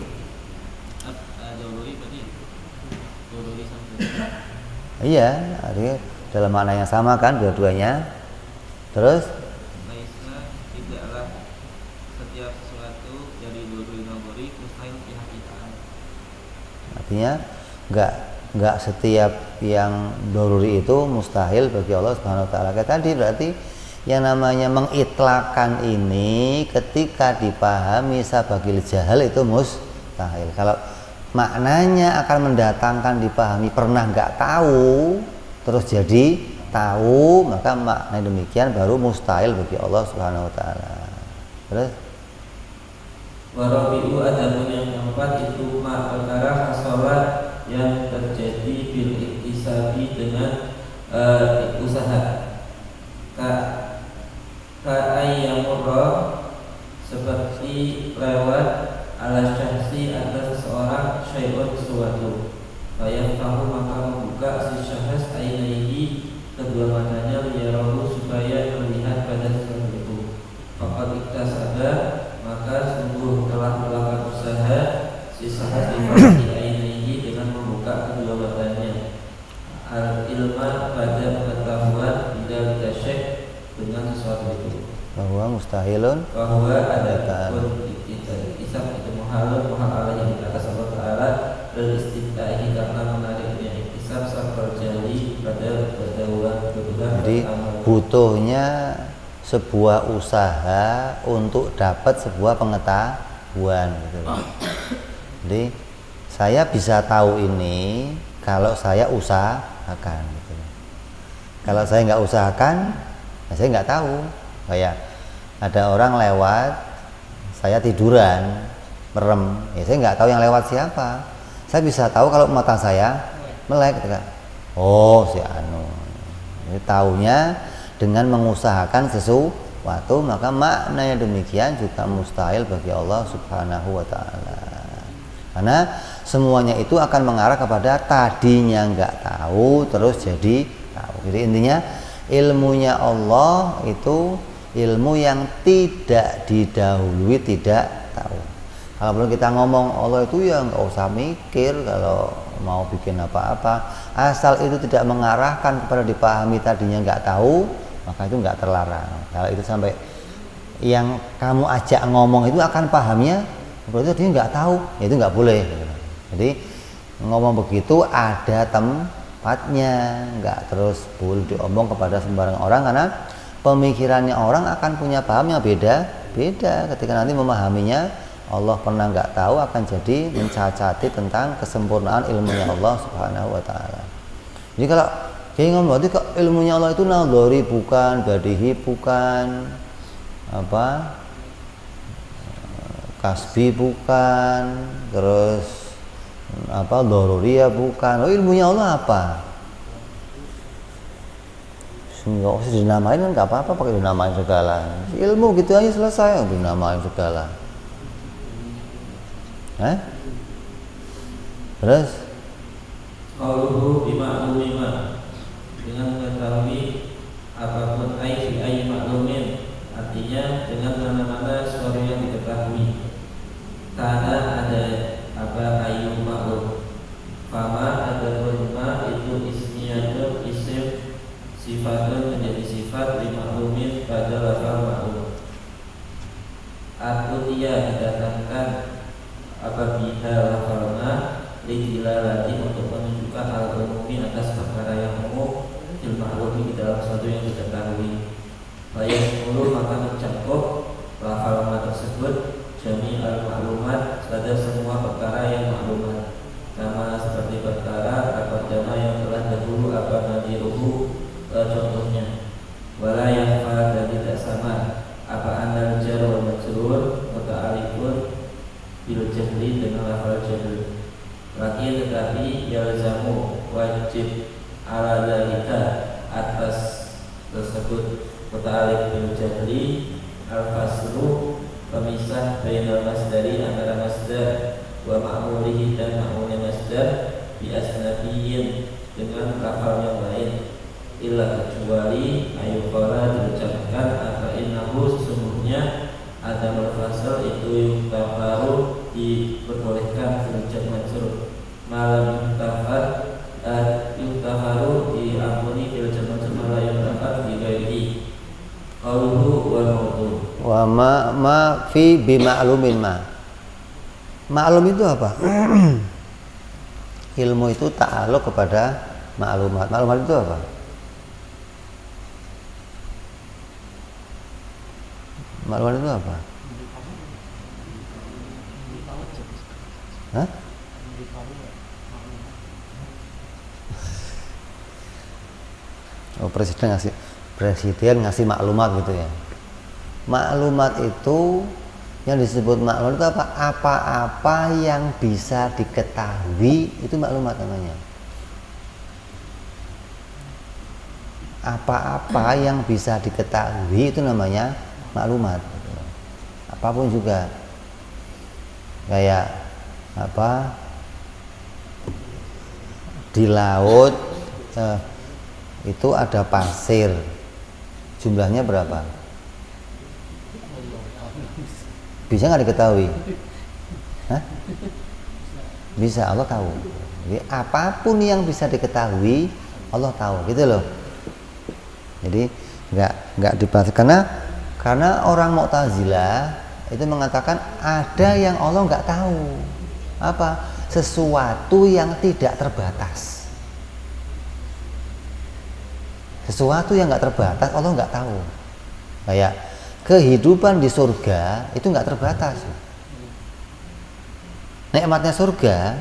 S1: iya, artinya dalam makna yang sama kan dua-duanya. Terus
S2: tidaklah setiap sesuatu dari doruri doruri mustahil pihak kita.
S1: Artinya enggak setiap yang doruri itu mustahil bagi Allah Subhanahu wa taala. Kayak tadi berarti yang namanya mengitlakan ini ketika dipahami sabagil jahal itu mustahil. Kalau maknanya akan mendatangkan dipahami pernah enggak tahu terus jadi tahu, maka makna demikian baru mustahil bagi Allah Subhanahu wa taala. Terus
S2: warabi'u adapun yang keempat itu perkara hasolat yang terjadi bil iktisabi dengan usaha ka'ayyamurra seperti lewat ala syahsi atas seseorang syai'un sesuatu fayaftahu maka membuka si syahs ainaihi kedua matanya liyarahu supaya melihat pada sesuatu itu faqad iktasaba maka sungguh telah melakukan usaha si syahs di ainaihi dengan membuka kedua matanya al-ilma pada pengetahuan bila syekh dengan sesuatu itu
S1: bahwa mustahilun
S2: bahwa ada pun isab itu muhalun muhal Allah yang di atas Allah Ta'ala beristiftahi karena menariknya iktisab sabr jali pada berdaulat kebetulan.
S1: Jadi butuhnya sebuah usaha untuk dapat sebuah pengetahuan gitu. Jadi saya bisa tahu ini kalau saya usahakan gitu. Kalau saya nggak usahakan, saya nggak tahu. Kayak ada orang lewat, saya tiduran, merem, ya saya nggak tahu yang lewat siapa. Saya bisa tahu kalau mata saya melek, gitu kan. Oh si anu. Jadi taunya dengan mengusahakan sesuatu, maka maknanya demikian juga mustahil bagi Allah Subhanahu wa taala. Karena semuanya itu akan mengarah kepada tadinya nggak tahu terus jadi tahu. Jadi intinya ilmunya Allah itu ilmu yang tidak didahului tidak tahu. Kalau belum kita ngomong Allah itu ya nggak usah mikir kalau mau bikin apa-apa, asal itu tidak mengarahkan kepada dipahami tadinya nggak tahu, maka itu nggak terlarang. Kalau itu sampai yang kamu ajak ngomong itu akan pahamnya, berarti dia nggak tahu, ya itu nggak boleh. Jadi ngomong begitu ada tempatnya, nggak terus boleh diomong kepada sembarang orang karena pemikirannya orang akan punya paham yang beda-beda. Ketika nanti memahaminya, Allah pernah nggak tahu akan jadi mencacati tentang kesempurnaan ilmunya Allah Subhanahu wa taala. Jadi kalau kayak ngomong berarti ilmunya Allah itu nadhari bukan, badihi bukan, apa? Kasbi bukan, terus apa? Doruriyah bukan. Oh, ilmunya Allah apa? Nggak usah dinamain kan nggak apa-apa pakai dinamain segala. Ilmu gitu aja selesai dinamain segala. Terus
S2: qauluhu bima'lumima dengan mengetahui apapun ai maklumin artinya artinya dengan mana-mana sesuatu yang diketahui. Karena ada apa ayu maklum. Fama ada ma itu ismiyatun isim sifatun menjadi sifat limaklumin pada lafal maklum. Aku dia didatangkan apabila lafalna didilalati untuk menunjukkan hal umumi atas perkara yang umum il maklumi di dalam sesuatu yang diketahui. Bayas mulu maka mencakup lafal tersebut jami al maklumat pada semua perkara yang maklumat, sama seperti perkara apa dana yang telah dahulu apa nadiruhu contohnya. Wala yakhfa dan tidak sama apa andal jar wal majrur muta'alliqun bil jahli dengan lafal jahl. Laki tetapi yalzamu wajib ala dalika atas tersebut muta'alliq bil jahli al-faslu pemisah bainal masdari antara masdar wa ma'mulihi dan ma'mulnya masdar bi asnabiyyin dengan lafal yang lain illa kecuali ayuqala diucapkan apa innahu sesungguhnya adamul fasl itu yuktafaru diperbolehkan sejak majrur malam yuktafaru diampuni fil majrur malam yuktafaru digairi qauluhu wal mautu
S1: wa ma fi bima'lumin ma. Maklum itu apa? Ilmu itu ta'aluk kepada maklumat. Maklumat itu apa? Maklumat itu apa? Hah? Oh, presiden ngasih maklumat gitu ya. Maklumat itu yang disebut maklumat itu apa? Apa-apa yang bisa diketahui itu maklumat namanya. Apa-apa yang bisa diketahui itu namanya maklumat. Apapun juga. Kayak apa? Di laut itu ada pasir. Jumlahnya berapa? Bisa nggak diketahui? Hah? Bisa, Allah tahu. Jadi apapun yang bisa diketahui Allah tahu, gitu loh. Jadi nggak dibahas karena orang Mu'tazilah itu mengatakan ada yang Allah nggak tahu. Apa? Sesuatu yang tidak terbatas. Sesuatu yang nggak terbatas Allah nggak tahu. Kayak kehidupan di surga itu nggak terbatas. Nikmatnya surga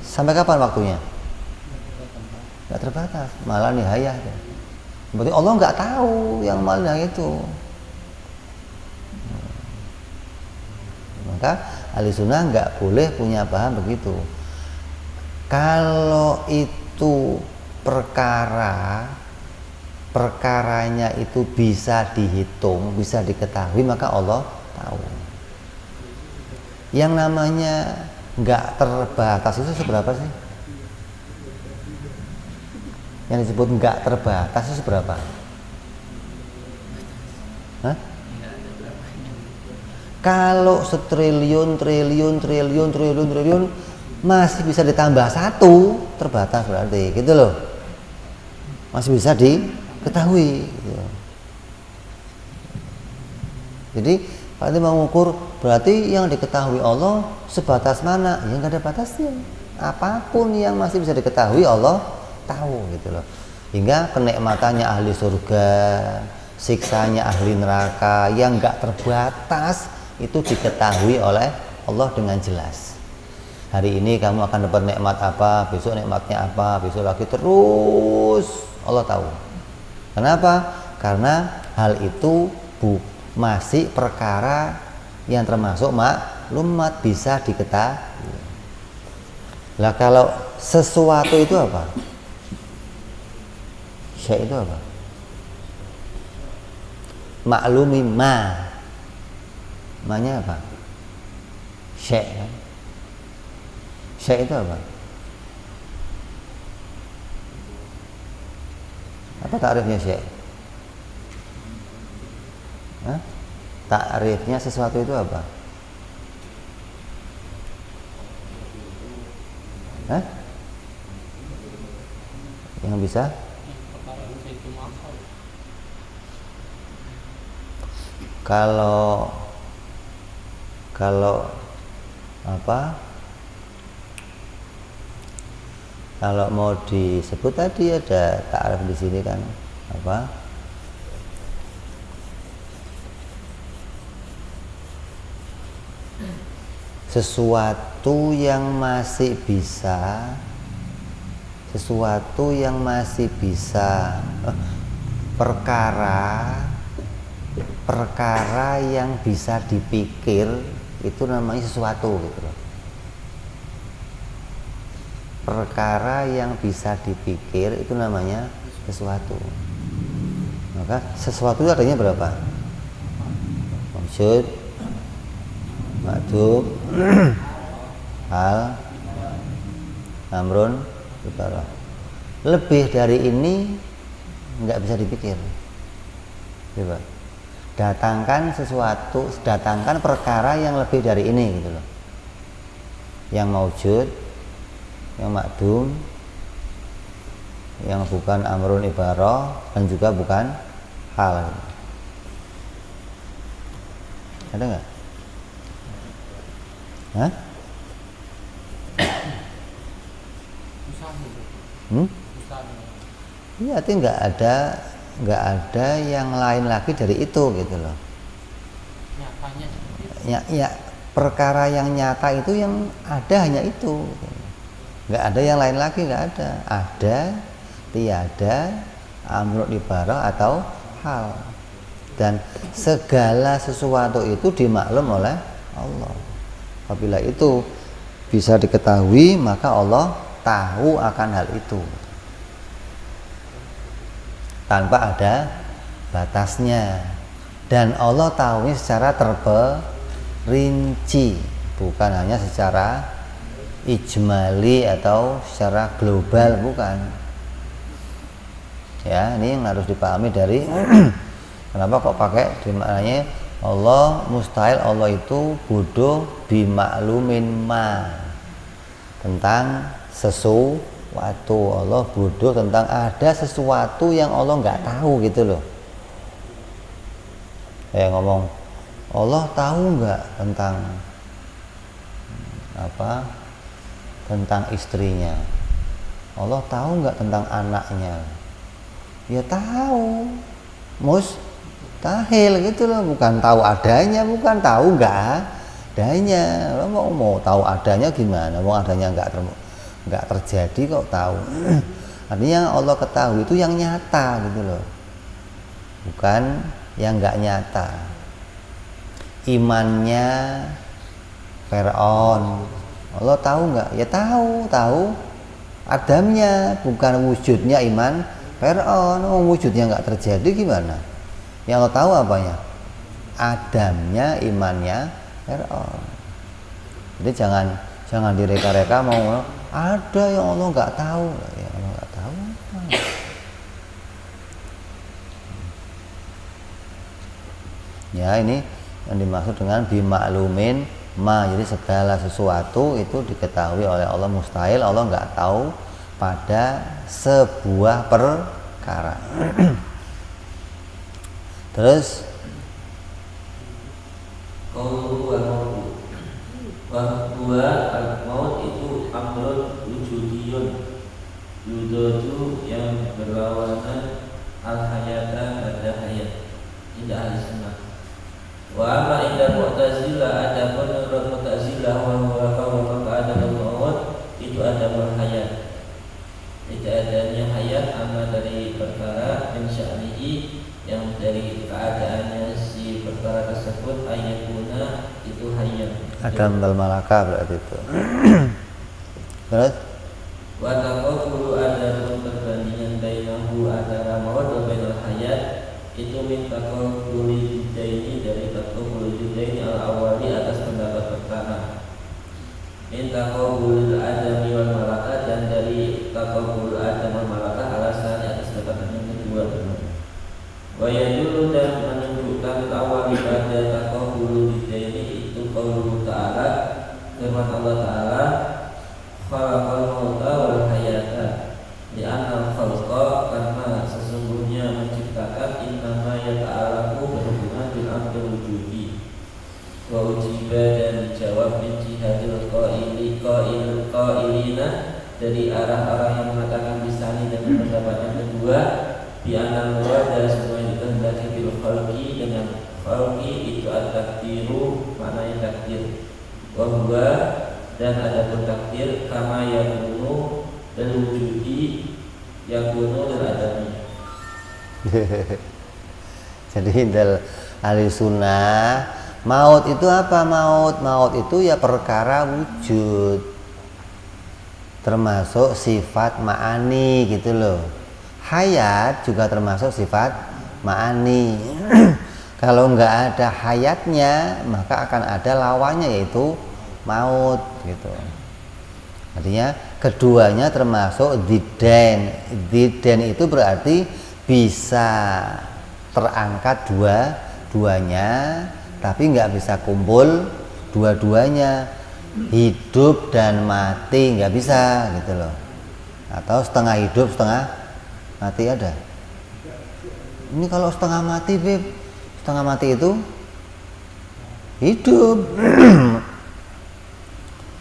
S1: sampai kapan waktunya? Nggak terbatas, malah nihayah. Berarti Allah nggak tahu yang malah nihayah itu. Maka ahli sunnah nggak boleh punya paham begitu. Kalau itu perkaranya itu bisa dihitung, bisa diketahui, maka Allah tahu. Yang namanya nggak terbatas itu seberapa sih? Yang disebut nggak terbatas itu seberapa? Hah? Kalau setriliun masih bisa ditambah satu, terbatas berarti, gitu loh. Masih bisa diketahui. Gitu. Jadi Pak itu mengukur berarti yang diketahui Allah sebatas mana? Ya nggak ada batasnya. Apapun yang masih bisa diketahui Allah tahu, gitu loh. Hingga kenikmatannya ahli surga, siksanya ahli neraka yang nggak terbatas itu diketahui oleh Allah dengan jelas. Hari ini kamu akan dapat nikmat apa, besok nikmatnya apa, besok lagi, terus Allah tahu. Kenapa? Karena hal itu masih perkara yang termasuk maklumat, bisa diketahui. Lah kalau sesuatu itu apa? Syai' itu apa? Maklumi ma. Ma-nya apa? Syai' kan? Syai' itu apa? Apa ta'rifnya syai'? Hah? Takrifnya sesuatu itu apa? Hah? Yang bisa? Kalau apa? Kalau mau disebut tadi ada takrif di sini kan apa? Sesuatu yang masih bisa perkara yang bisa dipikir itu namanya sesuatu gitu loh. Perkara yang bisa dipikir itu namanya sesuatu. Maka sesuatu itu artinya berapa? Maksud, ma'dum, hal, amrun, ibarah. Lebih dari ini nggak bisa dipikir. Coba. Datangkan sesuatu, datangkan perkara yang lebih dari ini gitu loh. Yang maujud, yang ma'dum, yang bukan amrun ibarah dan juga bukan hal. Ada nggak? Hah? Iya, artinya nggak ada yang lain lagi dari itu gitu loh. Ya, perkara yang nyata itu yang ada hanya itu. Gitu. Nggak ada yang lain lagi, nggak ada. Ada, tiada, amrun ibarah atau hal. Dan segala sesuatu itu dimaklum oleh Allah. Apabila itu bisa diketahui, maka Allah tahu akan hal itu tanpa ada batasnya. Dan Allah tahunya secara terperinci, bukan hanya secara ijmali atau secara global, bukan. Ya, ini yang harus dipahami dari kenapa kok pakai dimaknanya Allah mustahil, Allah itu bodoh bimaklumin ma, tentang sesuatu. Allah bodoh tentang ada sesuatu yang Allah nggak tahu gitu loh. Kayak ngomong Allah tahu nggak tentang apa, tentang istrinya, Allah tahu nggak tentang anaknya. Ya tahu, mustahil gitu loh, bukan tahu adanya, bukan tahu nggak adanya. Lo mau tahu adanya gimana? Mau adanya nggak terjadi kok tahu. Artinya Allah ketahui itu yang nyata gitu loh, bukan yang nggak nyata. Imannya Fir'aun, Allah tahu nggak? Ya tahu adamnya, bukan wujudnya iman Fir'aun. Wujudnya nggak terjadi gimana? Yang Allah tahu apanya? Adamnya, imannya Fir'aun. Jadi jangan direka-reka mau ada yang Allah nggak tahu. Ya Allah nggak tahu. Ya, ini yang dimaksud dengan bimaklumin ma. Jadi segala sesuatu itu diketahui oleh Allah. Mustahil Allah nggak tahu pada sebuah perkara. Terus
S2: bahwa al-maut itu amrun wujudiyun yudadu yang berlawanan al-hayata pada hayat. Tidak ahli sunnah. Wa amma inda mu'tazilah, ada menurut mu'tazilah wa huwa qawlu adamul maut itu adamul hayat, tidak adanya hayat amma dari perkara min sya'nihi, yang dari keadaannya si perkara tersebut ayatuna itu hayat.
S1: Adam bal malaka berarti itu. Terus
S2: wa taqulu ada perbandingan bainahu antara maut wa bainal hayat, itu min taqulu judaini, dari taqulu judaini al-awwali atas pendapat pertama, min taqulu adami wal malaka, dan dari taqulu adam wal malaka alasan atas pendapat yang kedua. Wa yadullu, dan menunjukkan awal pada firman Allah Ta'ala, khalaqal mauta wal hayata, li'anna khalqa, karena sesungguhnya menciptakan, innama yata'alaku, berhubungan bil amri wujudi. Wa ujiba, dan dijawab min jihadil qailina, dari arah-arah yang mengatakan bisani dengan pendapat yang kedua, bi'anal murada, semua yang dikehendaki bil khalqi, dengan khalqi itu at-takdiru, maknanya takdir. Wa huwa, dan adapun takdir, kama yakunu dan wujudi, yakunu dan adami.
S1: Jadi dal ahli sunnah, maut itu apa? Maut itu ya perkara wujud, termasuk sifat ma'ani gitu loh. Hayat juga termasuk sifat ma'ani. Kalau nggak ada hayatnya, maka akan ada lawannya, yaitu maut gitu. Artinya keduanya termasuk diden. Diden itu berarti bisa terangkat dua-duanya, tapi nggak bisa kumpul dua-duanya. Hidup dan mati nggak bisa gitu loh. Atau setengah hidup setengah mati ada. Ini kalau setengah mati, Beb, setengah mati itu hidup.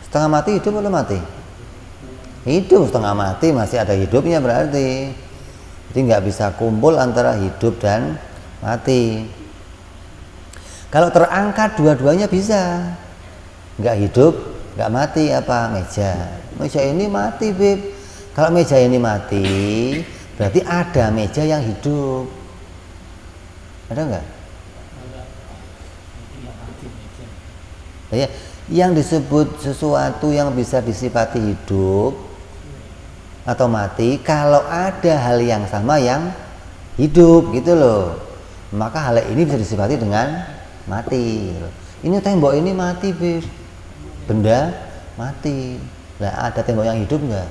S1: Setengah mati hidup atau mati? Hidup. Setengah mati masih ada hidupnya berarti. Jadi nggak bisa kumpul antara hidup dan mati. Kalau terangkat dua-duanya bisa. Nggak hidup, nggak mati. Apa? Meja ini mati, Beb. Kalau meja ini mati, berarti ada meja yang hidup. Ada nggak? Ya, yang disebut sesuatu yang bisa disifati hidup atau mati, kalau ada hal yang sama yang hidup gitu loh, maka hal ini bisa disifati dengan mati. Ini tembok ini mati, Beb. Benda mati. Lah ada tembok yang hidup enggak?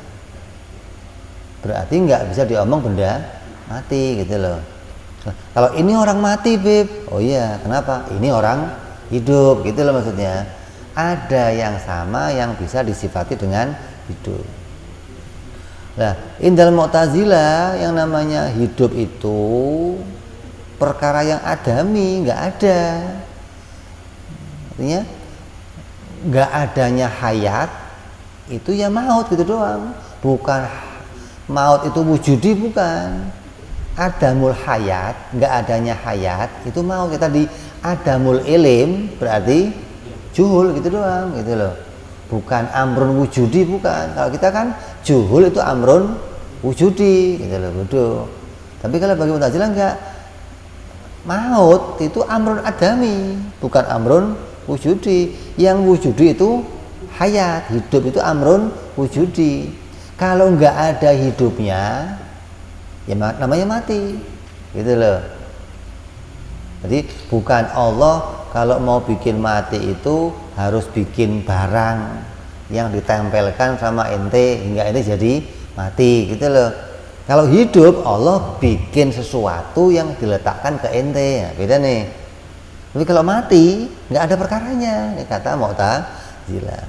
S1: Berarti enggak bisa diomong benda mati gitu loh. Nah, kalau ini orang mati, Beb. Oh iya, kenapa? Ini orang hidup gitu loh maksudnya. Ada yang sama yang bisa disifati dengan hidup. Nah, indal Mu'tazilah yang namanya hidup itu perkara yang adami, enggak ada. Artinya nggak adanya hayat itu ya maut gitu doang. Bukan maut itu wujudi, bukan. Adamul hayat, nggak adanya hayat itu maut. Kita di adamul ilim berarti juhul gitu doang gitu loh. Bukan amrun wujudi, bukan. Kalau kita kan juhul itu amrun wujudi gitu loh, bodoh. Tapi kalau bagi Mu'tazilah enggak. Maut itu amrun adami, bukan amrun wujudi. Yang wujudi itu hayat, hidup itu amrun wujudi. Kalau nggak ada hidupnya, ya namanya mati, gitu loh. Jadi bukan Allah kalau mau bikin mati itu harus bikin barang yang ditempelkan sama ente hingga ente jadi mati, gitu loh. Kalau hidup, Allah bikin sesuatu yang diletakkan ke ente, ya, beda nih. Tapi kalau mati nggak ada perkaranya, ini kata Mu'tazilah.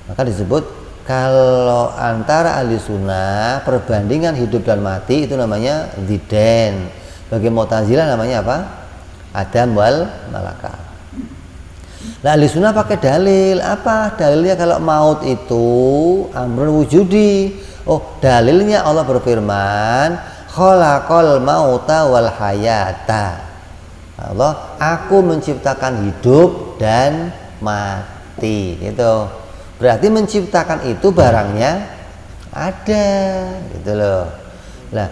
S1: Maka disebut kalau antara ahli sunnah perbandingan hidup dan mati itu namanya diden. Bagi Mu'tazilah namanya apa? Adam wal malakah. Nah, ahli sunnah pakai dalil. Apa dalilnya kalau maut itu amrun wujudi? Oh, dalilnya Allah berfirman, khalaqal mauta wal hayata. Allah, aku menciptakan hidup dan mati. Itu berarti menciptakan itu barangnya ada, gitu loh. Nah,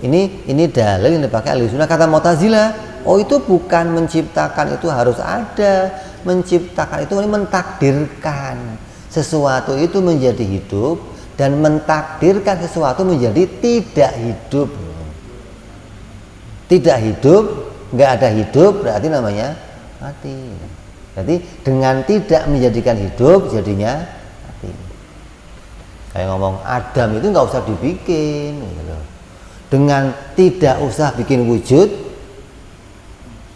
S1: ini dalil yang dipakai ahli sunnah. Kata Mu'tazilah, oh itu bukan menciptakan itu harus ada. Menciptakan itu mentakdirkan sesuatu itu menjadi hidup dan mentakdirkan sesuatu menjadi tidak hidup. Tidak hidup, nggak ada hidup berarti namanya mati. Jadi dengan tidak menjadikan hidup jadinya mati. Kayak ngomong Adam itu nggak usah dibikin, gitu. Dengan tidak usah bikin wujud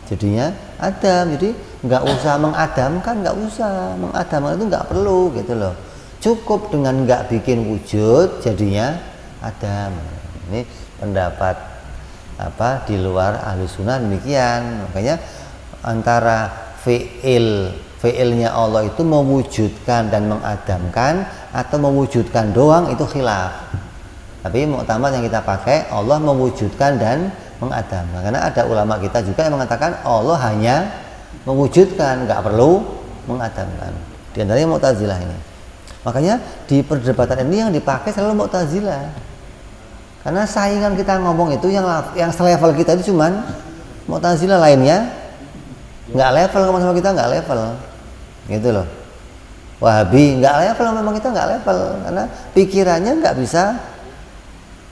S1: jadinya Adam. Jadi nggak usah mengadamkan, nggak usah mengadamkan, itu nggak perlu gitu loh. Cukup dengan nggak bikin wujud jadinya Adam. Ini pendapat di luar ahli sunnah demikian. Makanya antara fiilnya Allah itu mewujudkan dan mengadamkan atau mewujudkan doang itu khilaf. Tapi muktamad yang kita pakai Allah mewujudkan dan mengadamkan. Karena ada ulama kita juga yang mengatakan Allah hanya mewujudkan, nggak perlu mengadamkan. Di antaranya Mu'tazilah ini. Makanya di perdebatan ini yang dipakai selalu Mu'tazilah. Karena saingan kita ngomong itu yang selevel kita itu cuman Mu'tazilah, lainnya nggak level, ngomong sama kita nggak level, gitu loh. Wahabi nggak level, memang kita nggak level karena pikirannya nggak bisa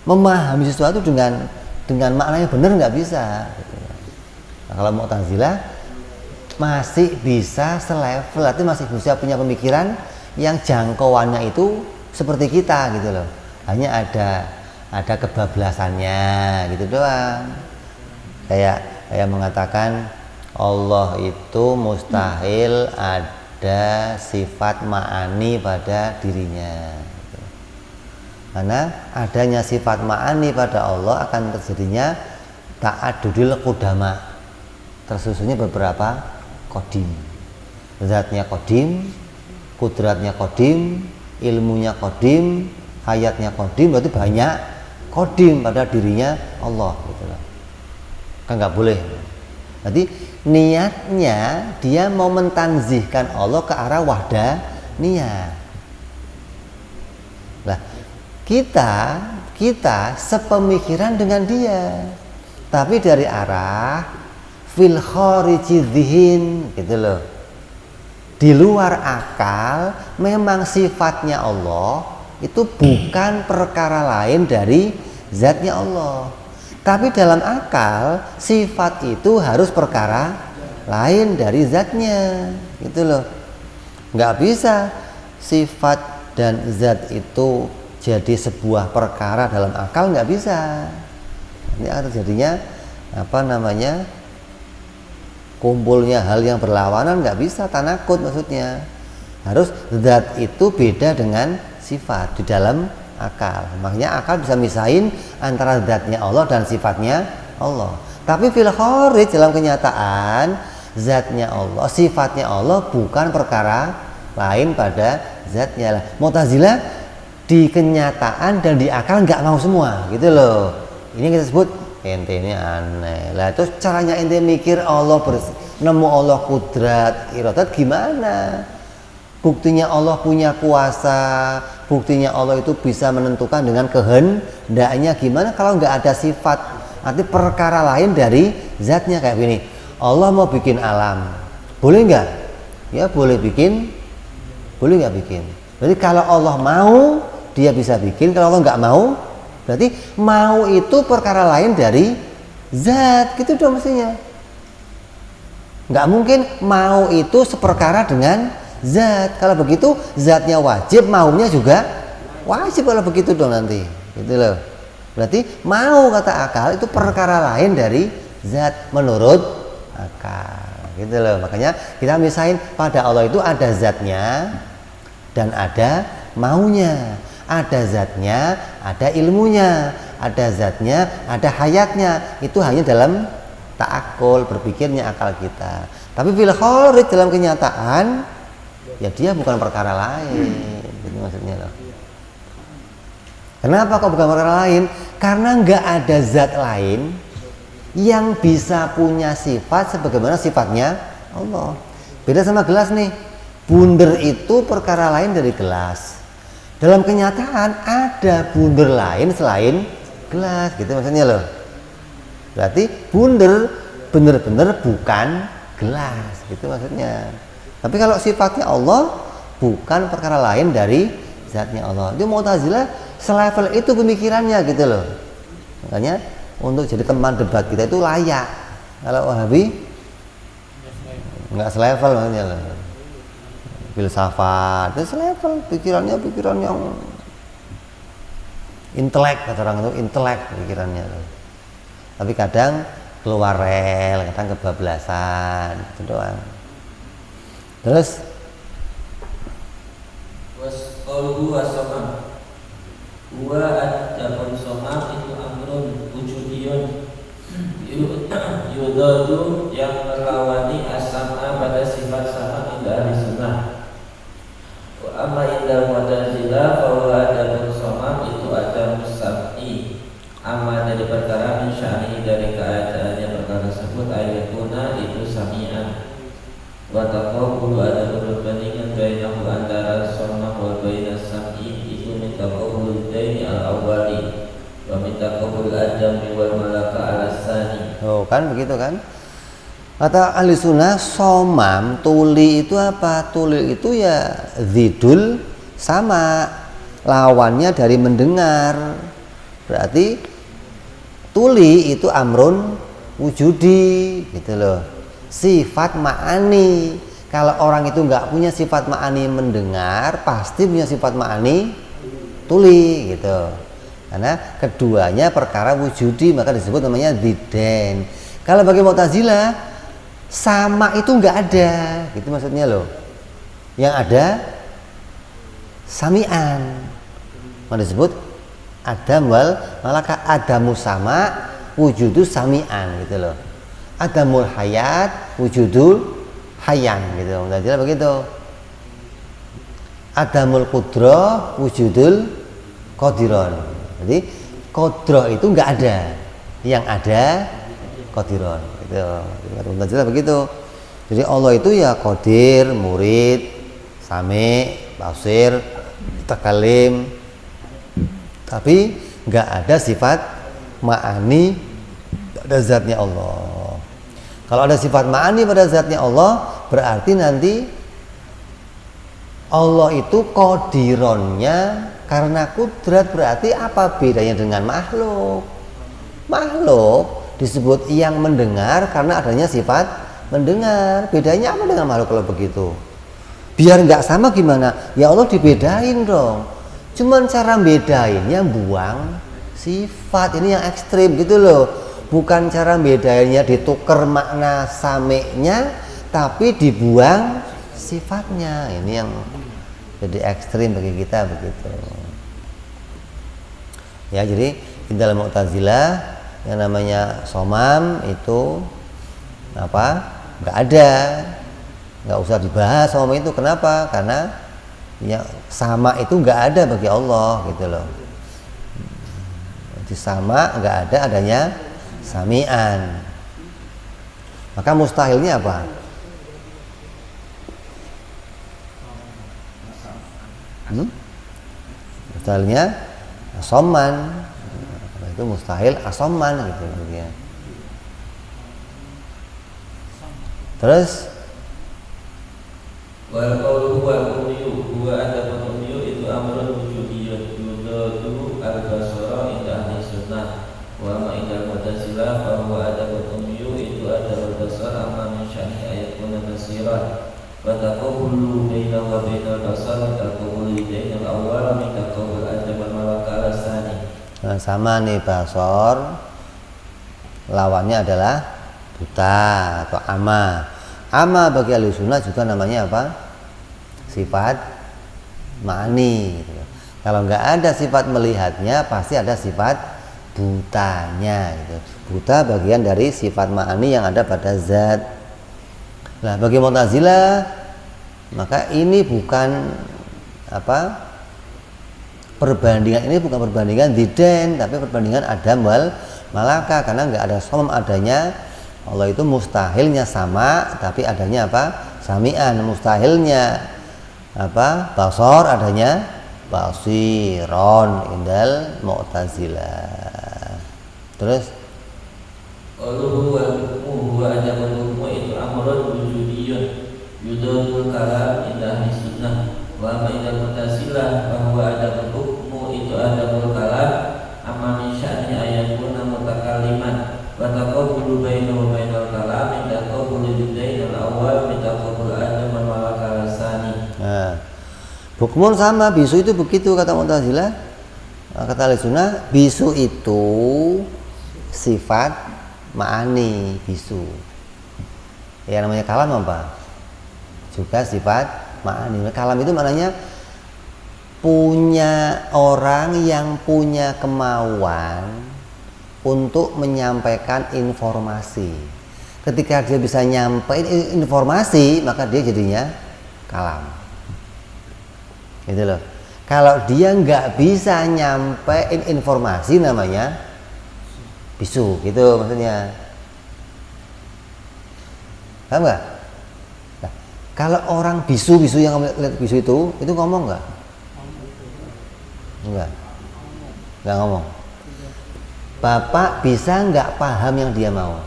S1: memahami sesuatu dengan makna yang benar, nggak bisa. Gitu. Nah, kalau Mu'tazilah masih bisa selevel, artinya masih bisa punya pemikiran yang jangkauannya itu seperti kita gitu loh. Hanya ada kebablasannya gitu doang. Kayak mengatakan Allah itu mustahil ada sifat ma'ani pada dirinya. Karena adanya sifat ma'ani pada Allah akan terjadinya ta'adudul qudama, tersusunnya beberapa qadim. Zatnya qadim, kudratnya qadim, ilmunya qadim, hayatnya qadim, berarti banyak qadim pada dirinya Allah gitu loh. Kan nggak boleh. Berarti niatnya dia mau mentanzihkan Allah ke arah wahdaniyah. Lah, kita sepemikiran dengan dia, tapi dari arah fil khariji dzihn gitu loh. Di luar akal, memang sifatnya Allah itu bukan perkara lain dari zatnya Allah. Tapi dalam akal, sifat itu harus perkara lain dari zatnya, gitu loh. Nggak bisa sifat dan zat itu jadi sebuah perkara dalam akal, nggak bisa. Ini akan terjadinya kumpulnya hal yang berlawanan, nggak bisa, tanakut maksudnya. Harus zat itu beda dengan sifat di dalam akal. Makanya akal bisa misahin antara zatnya Allah dan sifatnya Allah. Tapi fil kharij, dalam kenyataan, zatnya Allah, sifatnya Allah bukan perkara lain pada zatnya. Mu'tazilah di kenyataan dan di akal nggak mau semua, gitu loh. Ini kita sebut ente ini aneh. Lah terus caranya ente mikir Allah nemu Allah kudrat, iradat gimana? Buktinya Allah punya kuasa, buktinya Allah itu bisa menentukan dengan kehendaknya, gimana kalau nggak ada sifat, arti perkara lain dari zatnya. Kayak gini, Allah mau bikin alam, boleh nggak? Ya boleh bikin, boleh nggak bikin. Berarti kalau Allah mau, dia bisa bikin. Kalau Allah nggak mau, berarti mau itu perkara lain dari zat, gitu dong mestinya. Nggak mungkin mau itu seperkara dengan zat. Kalau begitu zatnya wajib, maunya juga wajib kalau begitu dong nanti, gitu loh. Berarti mau, kata akal, itu perkara lain dari zat menurut akal, gitu loh. Makanya kita misahin pada Allah itu ada zatnya dan ada maunya, ada zatnya, ada ilmunya, ada zatnya, ada hayatnya. Itu hanya dalam ta'akul, berpikirnya akal kita. Tapi fil kharij, dalam kenyataan, ya dia bukan perkara lain, gitu maksudnya loh. Kenapa kok bukan perkara lain? Karena nggak ada zat lain yang bisa punya sifat sebagaimana sifatnya Allah. Beda sama gelas nih, bunder itu perkara lain dari gelas. Dalam kenyataan ada bunder lain selain gelas, gitu maksudnya loh. Berarti bunder bener-bener bukan gelas, gitu maksudnya. Tapi kalau sifatnya Allah bukan perkara lain dari zatnya Allah. Itu Mu'tazilah selevel itu pemikirannya, gitu loh. Makanya untuk jadi teman debat kita itu layak. Kalau Wahabi nggak selevel maksudnya loh. Filsafat itu selevel, pikiran yang intelek, kata orang itu intelek pikirannya loh. Tapi kadang keluar rel, kadang kebablasan, itu doang. Terus
S2: qauluhu wasama wa adapun soma itu amrun wujudiyun yudadu yang melawani asama pada sifat sama indah ahli sunnah. Wa amma indah mu'tazilah bahwa adapun soma itu ada musab'i amma dari perkara minsya'ni dari keadaannya perkara tersebut ayatuna itu sami'an wa taqabulu ada perbandingan bainahu antara soma wa bainas sam'i itu min taqabul daini al-awwali wa min taqabul adami wal malaka al-sani.
S1: oh kan begitu kan, kata ahli sunnah somam tuli itu apa? Tuli itu ya zidul sama, lawannya dari mendengar, berarti tuli itu amrun wujudi gitu loh, sifat ma'ani. Kalau orang itu nggak punya sifat ma'ani mendengar, pasti punya sifat ma'ani tuli gitu, karena keduanya perkara wujudi, maka disebut namanya zidden. Kalau bagi Mu'tazilah sama itu nggak ada gitu maksudnya loh, yang ada sami'an, maka disebut adam wal malaka, adamu sama wujudu sami'an gitu loh, adamul hayat wujudul hayan gitu, Mu'tazilah begitu. Adamul qudroh wujudul qadiron, jadi qudroh itu nggak ada, yang ada qadiron gitu, Mu'tazilah begitu. Jadi Allah itu ya qadir, murid, sami, basir, mutakalim, tapi nggak ada sifat ma'ani pada zatnya Allah. Kalau ada sifat ma'ani pada zatnya Allah, berarti nanti Allah itu qadironnya karena kudrat, berarti apa bedanya dengan makhluk? Makhluk disebut yang mendengar karena adanya sifat mendengar. Bedanya apa dengan makhluk kalau begitu? Biar nggak sama gimana? Ya Allah dibedain dong. Cuman cara bedainnya buang sifat, ini yang ekstrim gitu loh. Bukan cara bedainnya ditukar makna sameknya, tapi dibuang sifatnya. Ini yang jadi ekstrim bagi kita begitu. Ya, jadi di dalam Mu'tazilah yang namanya somam itu apa? Nggak ada, nggak usah dibahas somam itu. Kenapa? Karena ya sama itu nggak ada bagi Allah gitu loh. Di sama nggak ada adanya sami'an. Maka mustahilnya apa? Mustahilnya asoman. Itu mustahil asoman gitu ya. Terus
S2: Wal qawlu wal umyu huwa adabun umyu itu amrun wujudiyyun yudadu al-basara inda ahli sunnah wa ma inda Mu'tazilah fa huwa adabun umyu itu adabul basar amma min sya'ni ayatuna basiran wa taqabulu baina wa bainal basar wa taqabulu bainal awwal min taqabul adab wal malaka al-sani.
S1: nah, sama nih basor, lawannya adalah buta atau ama. Ama bagi ahli sunnah juga namanya apa? Sifat ma'ani gitu. Kalau nggak ada sifat melihatnya, pasti ada sifat butanya gitu. Buta bagian dari sifat ma'ani yang ada pada zat. Nah, bagi Mu'tazilah maka ini bukan apa? Perbandingan ini bukan perbandingan diden, tapi perbandingan adam wal malaka, karena nggak ada som, adanya Allah itu mustahilnya sama, tapi adanya apa? Sami'an. Mustahilnya apa? Basor, adanya basiron indal Mu'tazilah. Terus
S2: Qaluhu wal hukmu huwa adabul hukmu itu amrun wujudiyyun yudadul kalam inda ahli sunnah wa ma inda Mu'tazilah fa huwa adabul hukmu itu adabul kalam amma min sya'ni ayatuna mutakalliman wa taqabulu bainahu wa bainal kalam min taqabulu bidain al-awwal min taqabul adam wal malaka al-sani.
S1: nah, hukmun sama, bisu itu begitu kata Mu'tazilah. Kata ahli sunnah, bisu itu sifat ma'ani, bisu. Yang namanya kalam apa? Juga sifat ma'ani. Kalam itu maknanya punya orang yang punya kemauan untuk menyampaikan informasi. Ketika dia bisa nyampein informasi, maka dia jadinya kalam. Gitu loh. Kalau dia nggak bisa nyampein informasi, namanya bisu, gitu maksudnya. Paham nggak? Nah, kalau orang bisu yang kamu lihat bisu itu ngomong nggak? Nggak ngomong. Bapak bisa nggak paham yang dia mau?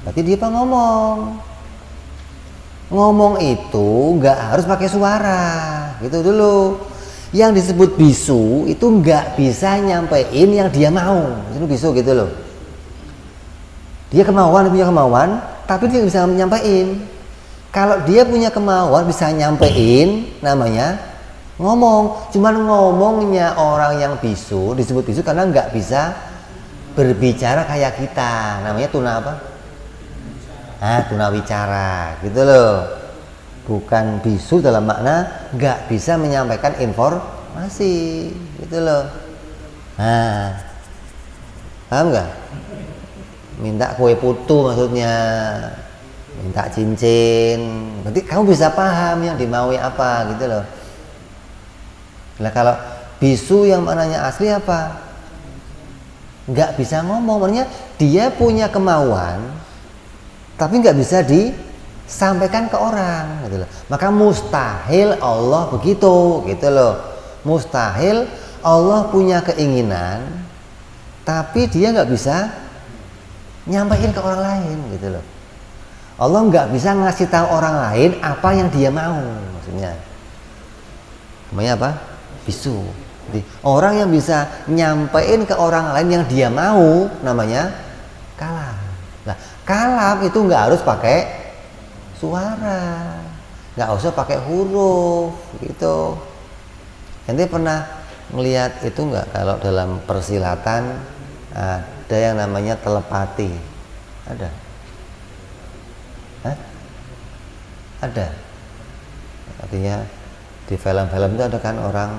S1: Berarti dia apa ngomong? Ngomong itu nggak harus pakai suara, gitu dulu. Yang disebut bisu itu nggak bisa nyampein yang dia mau, itu bisu gitu loh. Dia punya kemauan, tapi dia bisa nyampein. Kalau dia punya kemauan bisa nyampein, namanya ngomong. Cuman ngomongnya orang yang bisu disebut bisu karena nggak bisa berbicara kayak kita, namanya tuna apa? Tunawicara, gitu loh. Bukan bisu dalam makna nggak bisa menyampaikan informasi, gitu loh. Paham nggak? Minta kue putu maksudnya, minta cincin, berarti kamu bisa paham yang dimaui apa, gitu loh. Nah kalau bisu yang maknanya asli apa? Nggak bisa ngomong, maknanya dia punya kemauan tapi nggak bisa disampaikan ke orang, gitu loh. Maka mustahil Allah begitu, gitu loh. Mustahil Allah punya keinginan tapi dia nggak bisa nyampaikan ke orang lain, gitu loh. Allah nggak bisa ngasih tahu orang lain apa yang dia mau, maksudnya. Namanya apa? Bisu. Jadi, orang yang bisa nyampaikan ke orang lain yang dia mau namanya kalam. Nah, kalam itu nggak harus pakai suara, nggak usah pakai huruf, gitu. Ente pernah melihat itu nggak, kalau dalam persilatan ada yang namanya telepati? Ada? Ada. Artinya di film-film itu ada kan orang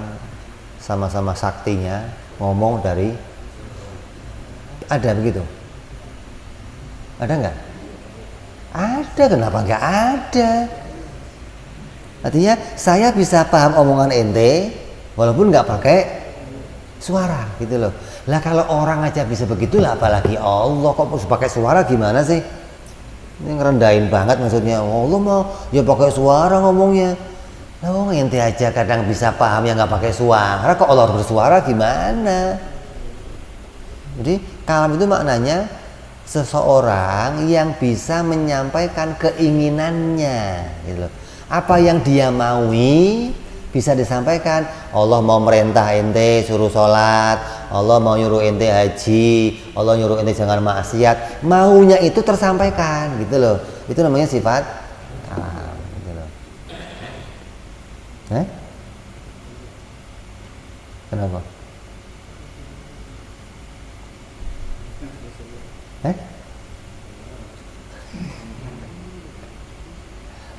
S1: sama-sama saktinya ngomong dari, ada begitu? Ada nggak? Ada, kenapa nggak ada? Artinya saya bisa paham omongan ente walaupun nggak pakai suara, gitu loh. Lah kalau orang aja bisa begitu, lah apalagi Allah, kok harus pakai suara, gimana sih? Ini ngerendahin banget maksudnya. Allah mau ya pakai suara ngomongnya. Lah ente aja kadang bisa paham yang nggak pakai suara, kok Allah harus bersuara, gimana? Jadi kalam itu maknanya seseorang yang bisa menyampaikan keinginannya, gitu loh. Apa yang dia maui bisa disampaikan. Allah mau merintah ente suruh sholat, Allah mau nyuruh ente haji, Allah nyuruh ente jangan maksiat, maunya itu tersampaikan, gitu loh. Itu namanya sifat kalam, gitu loh. Kenapa?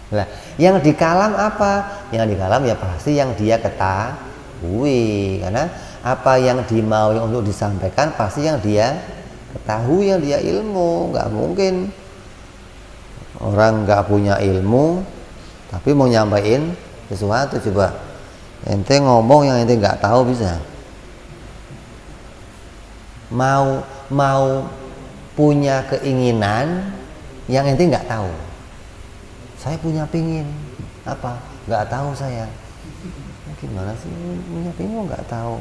S1: Nah, yang di kalam apa? Yang di kalam ya pasti yang dia ketahui, karena apa yang dimaui untuk disampaikan pasti yang dia ketahui, yang dia ilmu. Nggak mungkin orang nggak punya ilmu tapi mau nyampaikan sesuatu. Coba ente ngomong yang ente nggak tahu bisa? Mau punya keinginan yang ente nggak tahu. Saya punya pingin apa? Nggak tahu saya. Gimana sih punya pingin nggak tahu?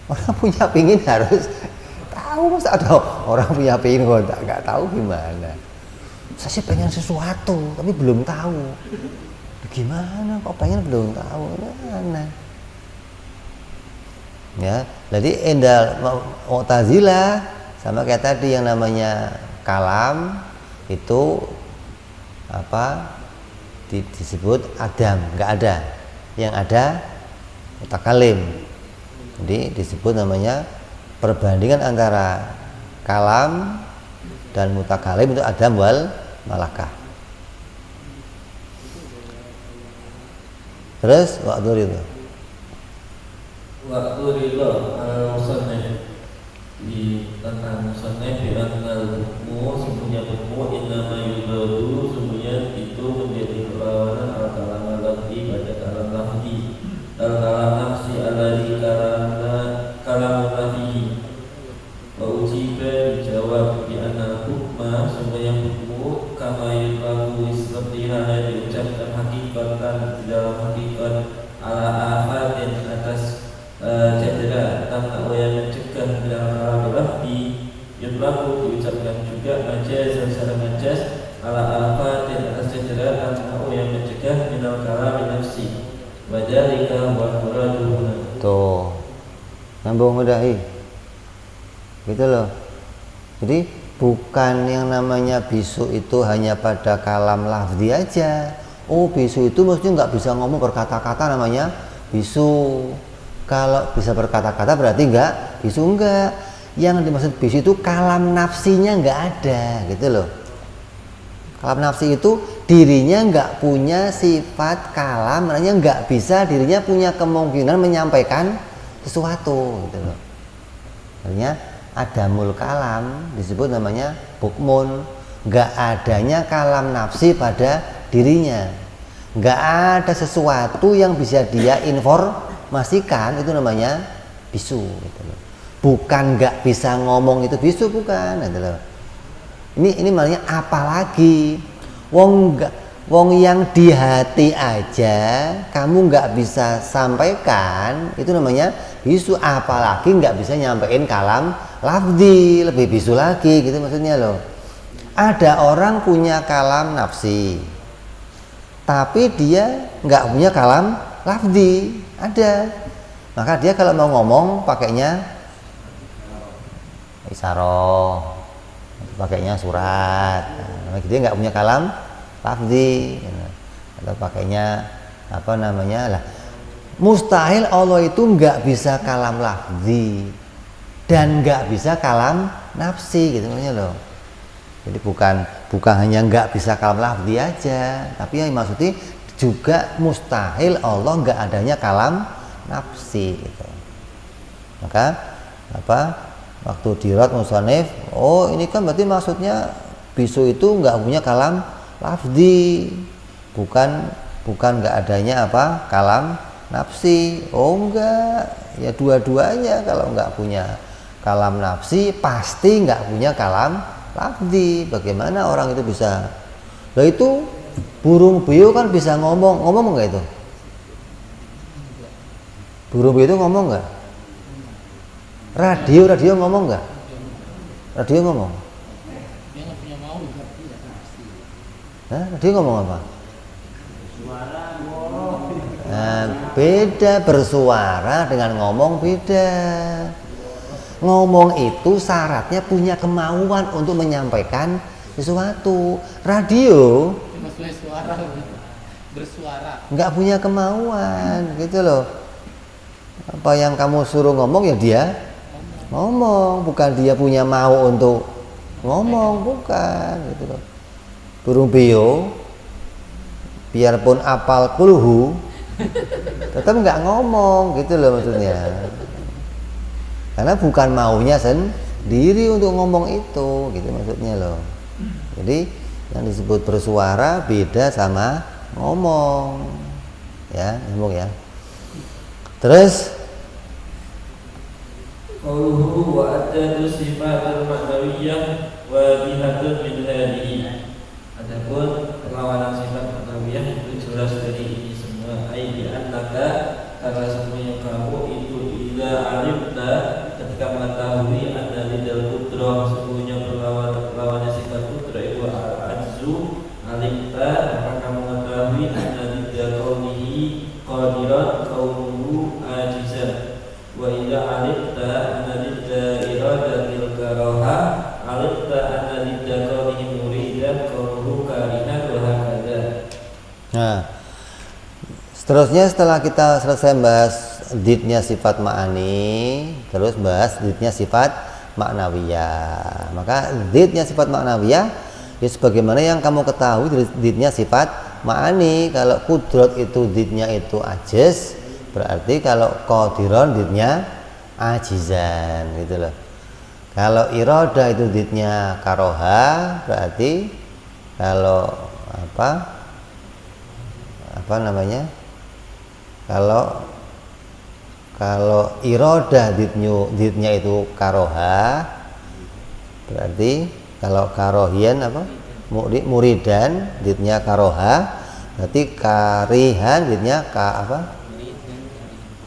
S1: Orang punya pingin harus tahu, masa ada orang punya pingin nggak tahu, gimana? Saya sih pengen sesuatu tapi belum tahu. Gimana kok pengen belum tahu? Gimana? Ya, jadi endal Mu'tazilah sama kayak tadi yang namanya kalam itu apa? Disebut adam, nggak ada. Yang ada mutakalim. Jadi disebut namanya perbandingan antara kalam Dan mutakalim itu adam wal malakah. Terus waktu itu
S2: al-musannaf di tentang musannaf bi annal hukmu semuanya hukmu innama yubadu semuanya itu menjadi perlawanan al-kalam al-lafzi pada kalam lafzi al-kalam nafsi alladzi kalam lafzi wa ujiba dijawab bi annal hukma semuanya hukmu kama yulaku seperti halnya diucapkan hakikatan di dalam hakikat ala afatin atas cedera tanpa yang mencegah dalam kalam lafzi yulaku diucapkan juga majaz secara majaz ala afatin atas cedera tanpa yang mencegah minal kalam nafsi wa dzalika wa muraduhuna.
S1: tuh nyambung mudahi gitu loh. Jadi bukan yang namanya bisu itu hanya pada kalam lafzi aja. Oh bisu itu maksudnya nggak bisa ngomong berkata-kata namanya bisu. Kalau bisa berkata-kata berarti nggak bisu, enggak. Yang dimaksud bisu itu kalam nafsinya nggak ada gitu loh. Kalam nafsi itu dirinya nggak punya sifat kalam, maknanya nggak bisa dirinya punya kemungkinan menyampaikan sesuatu gitu loh. Artinya adamul kalam disebut namanya hukmun, nggak adanya kalam nafsi pada dirinya, nggak ada sesuatu yang bisa dia informasikan, itu namanya bisu gitu loh. Bukan nggak bisa ngomong itu bisu, bukan gitu loh. Ini maknanya apalagi wong yang di hati aja kamu nggak bisa sampaikan, itu namanya bisu, apalagi nggak bisa nyampein kalam lafzi, lebih bisu lagi gitu maksudnya loh. Ada orang punya kalam nafsi tapi dia nggak punya kalam lafzi, ada, maka dia kalau mau ngomong pakainya isyarah, pakainya surat, nah, dia nggak punya kalam lafzi, atau pakainya apa namanya lah. Mustahil Allah itu nggak bisa kalam lafzi dan nggak bisa kalam nafsi gitu namanya loh. Jadi bukan hanya nggak bisa kalam lafzi aja, tapi yang maksudnya juga mustahil Allah nggak adanya kalam nafsi gitu. Maka apa waktu dirat musannif, oh ini kan berarti maksudnya bisu itu nggak punya kalam lafzi, bukan nggak adanya apa kalam nafsi. Oh enggak, ya dua-duanya. Kalau nggak punya kalam nafsi pasti nggak punya kalam lafzi. Bagaimana orang itu bisa? Lah itu burung beo kan bisa ngomong nggak itu? Burung beo itu ngomong nggak? Radio ngomong nggak? Radio ngomong. Nah, radio ngomong apa? Nah, beda, bersuara dengan ngomong beda. Ngomong itu syaratnya punya kemauan untuk menyampaikan sesuatu. Radio bersuara nggak punya kemauan gitu loh. Apa yang kamu suruh ngomong ya dia ngomong, bukan dia punya mau untuk ngomong, bukan gitu loh. Burung beo biarpun apal kulhu tetap nggak ngomong gitu loh maksudnya, karena bukan maunya sendiri untuk ngomong itu gitu maksudnya loh. Jadi yang disebut bersuara beda sama ngomong ya, ngomong ya. Terus
S2: qauluhu wa atadu sifatul ma'nawiyah wa bihatun min hadhihi. Adapun perlawanan sifat ma'nawiyah itu jelas dari ini semua. Ai bi annaka, karena semuanya kamu itu ila alimta, ketika mengetahui anna lidal qudrah, semuanya perlawanan sifat qudrah itu al-ajzu alimta, maka kamu mengetahui anna lidal qawlihi qadiran qawluhu ajizan. Wa ila alimta anna lidal iradatil karaha alimta anna lidal qawlihi muridan qawluhu karihan wa hakadha.
S1: nah, seterusnya setelah kita selesai bahas didnya sifat ma'ani, terus bahas didnya sifat ma'nawiyah. Maka dzitnya sifat ma'nawiyah ya sebagaimana yang kamu ketahui dzitnya sifat ma'ani. Kalau kudrat itu dzitnya itu ajiz, berarti kalau qadiron dzitnya ajizan gitu loh. Kalau iradah itu dzitnya karoha, berarti kalau apa namanya? Kalau iradah dzitnya itu karoha, berarti kalau karohian apa? Muridan dzitnya karoha, berarti karihan dzitnya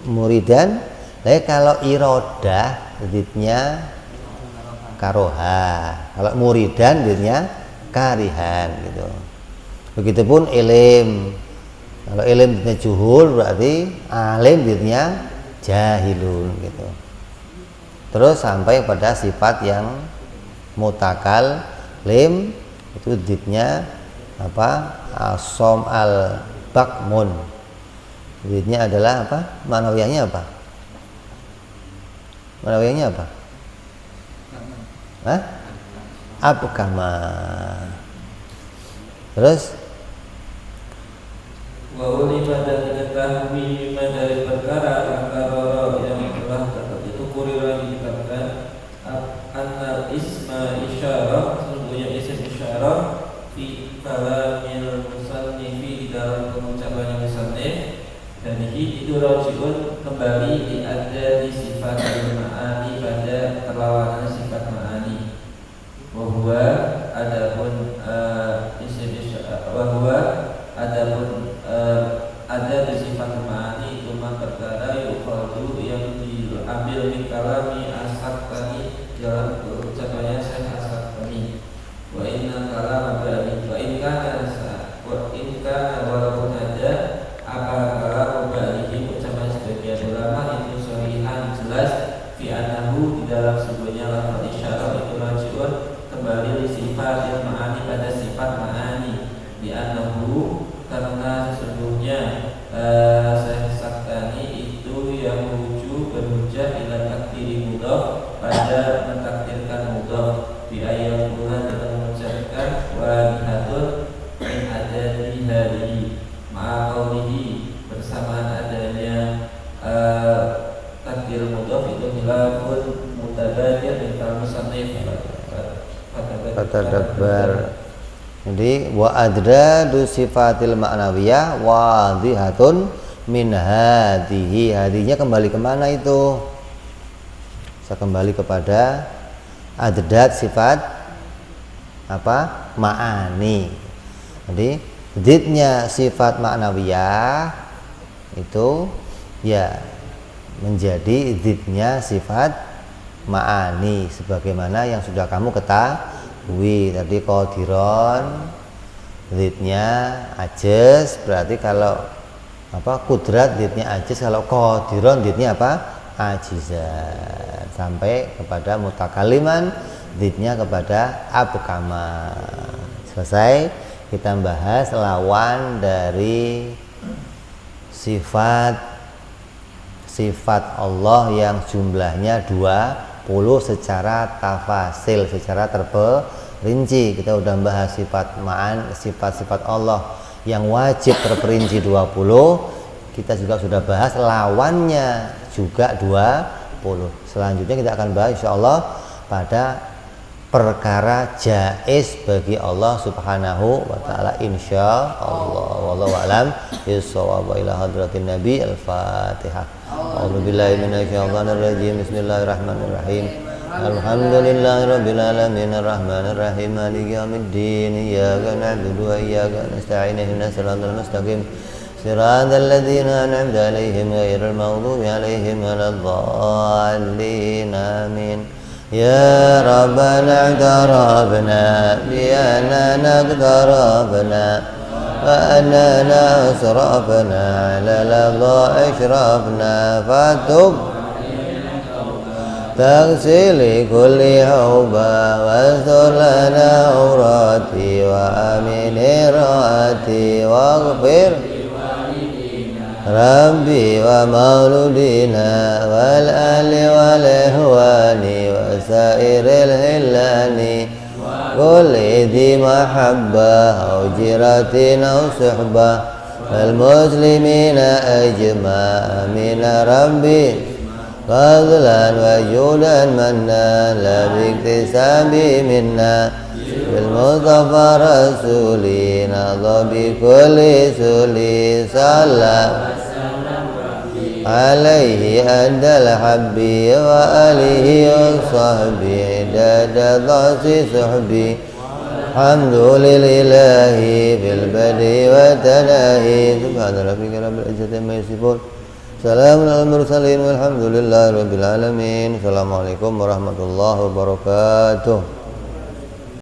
S1: muridan. Tapi kalau iradah dzitnya karoha, kalau muridan dzitnya karihan gitu. Begitupun ilim. Kalau ilim dzitnya juhul, berarti alim dzitnya jahilun gitu. Terus sampai pada sifat yang mutakal lim itu dzitnya asom al bakmun. Dzitnya adalah apa? Ma'nawiyahnya apa? Ma'nawiyahnya apa? Abkama. Terus
S2: wa ulima dan diketahui dari perkara yang telah itu kuriran ditetapkan anna isma isyarah, sesungguhnya isim isyarah fi kalamil musannifi di dalam pengucapan musannif, dan itu rajiun kembali di sifat al-ma'ani pada perlawanan sifat ma'ani. Bahwa adapun isim bahwa adapun ada di sifat ma'ani itu perkara yukhadu yang diambil di kalami as-Saktani dalam ucapannya Syekh as-Saktani. Wa inna kalam ba'di wa in kana walaupun ada apa kalam ba'di ucapan sebagian ulama itu sarihan jelas fi annahu di dalam sebenarnya lafaz isyarah itu rajiun kembali di sifat yang ma'ani pada sifat ma'ani di annahu karena sesungguhnya Syekh Saktani itu yang berhujjah ila takdiri mudhaf pada mentakdirkan mudhaf di ayat Tuhan dengan mengucapkan walihatun min adadi hari ma'aqaulihi bersamaan adanya takdir mudhaf itu khilafun mutabadir min al-musannif
S1: fatadabbar. Jadi wa adradu sifatil ma'nawiyah wadhihatun min hadihi. Hadinya kembali kemana itu? Saya kembali kepada adad sifat ma'ani. Jadi dzitnya sifat ma'nawiyah itu ya menjadi dzitnya sifat ma'ani sebagaimana yang sudah kamu ketahui tadi. Qadiron dzitnya ajiz, berarti kalau kudrat dzitnya ajiz, kalau qadiron dzitnya ajizan, sampai kepada mutakaliman dzitnya kepada abkama. Selesai kita bahas lawan dari sifat Allah yang jumlahnya 20 secara tafasil, secara terperinci. Kita udah bahas sifat-sifat Allah yang wajib terperinci 20. Kita juga sudah bahas lawannya juga 20. Selanjutnya kita akan bahas insyaallah pada perkara jaiz bagi Allah Subhanahu wa taala insyaallah. Wallahu a'lam bissawab. Wa ila hadratin nabi al-Fatihah. A'udzu billahi minasyaitonir rajim. Bismillahirrahmanirrahim. Alhamdulillahirabbil alamin arrahmanir rahim maliki yaumiddin iyyaka na'budu wa iyyaka nasta'in ihdinas siratal mustaqim siratal ladzina an'amta 'alaihim ghairil maghdubi 'alaihim waladdallin amin. Ya Rabbana اعترفنا بأننا اقتربنا وأننا أسرفنا على الأضاء أشرفنا فتب تغسل كل حوبا واستر لنا عوراتي وآمن رأتي واغفر ربي ومولودنا والأهل والإخوان وسائر الهلان كل ذي محبة أو جيرة أو صحبة فالمسلمين أجمع من ربي فضلا وجودا منا لا باكتساب منا بالمصطفى رسولي نضى بكل سولي صلى عليه أدى الحب وآله وصحبه عدد ضعف صحبي الحمد لله في البدء والتناهي سبحان ربك رب العزة عما يصفون سلام على المرسلين والحمد لله رب العالمين. Assalamualaikum warahmatullahi wabarakatuh.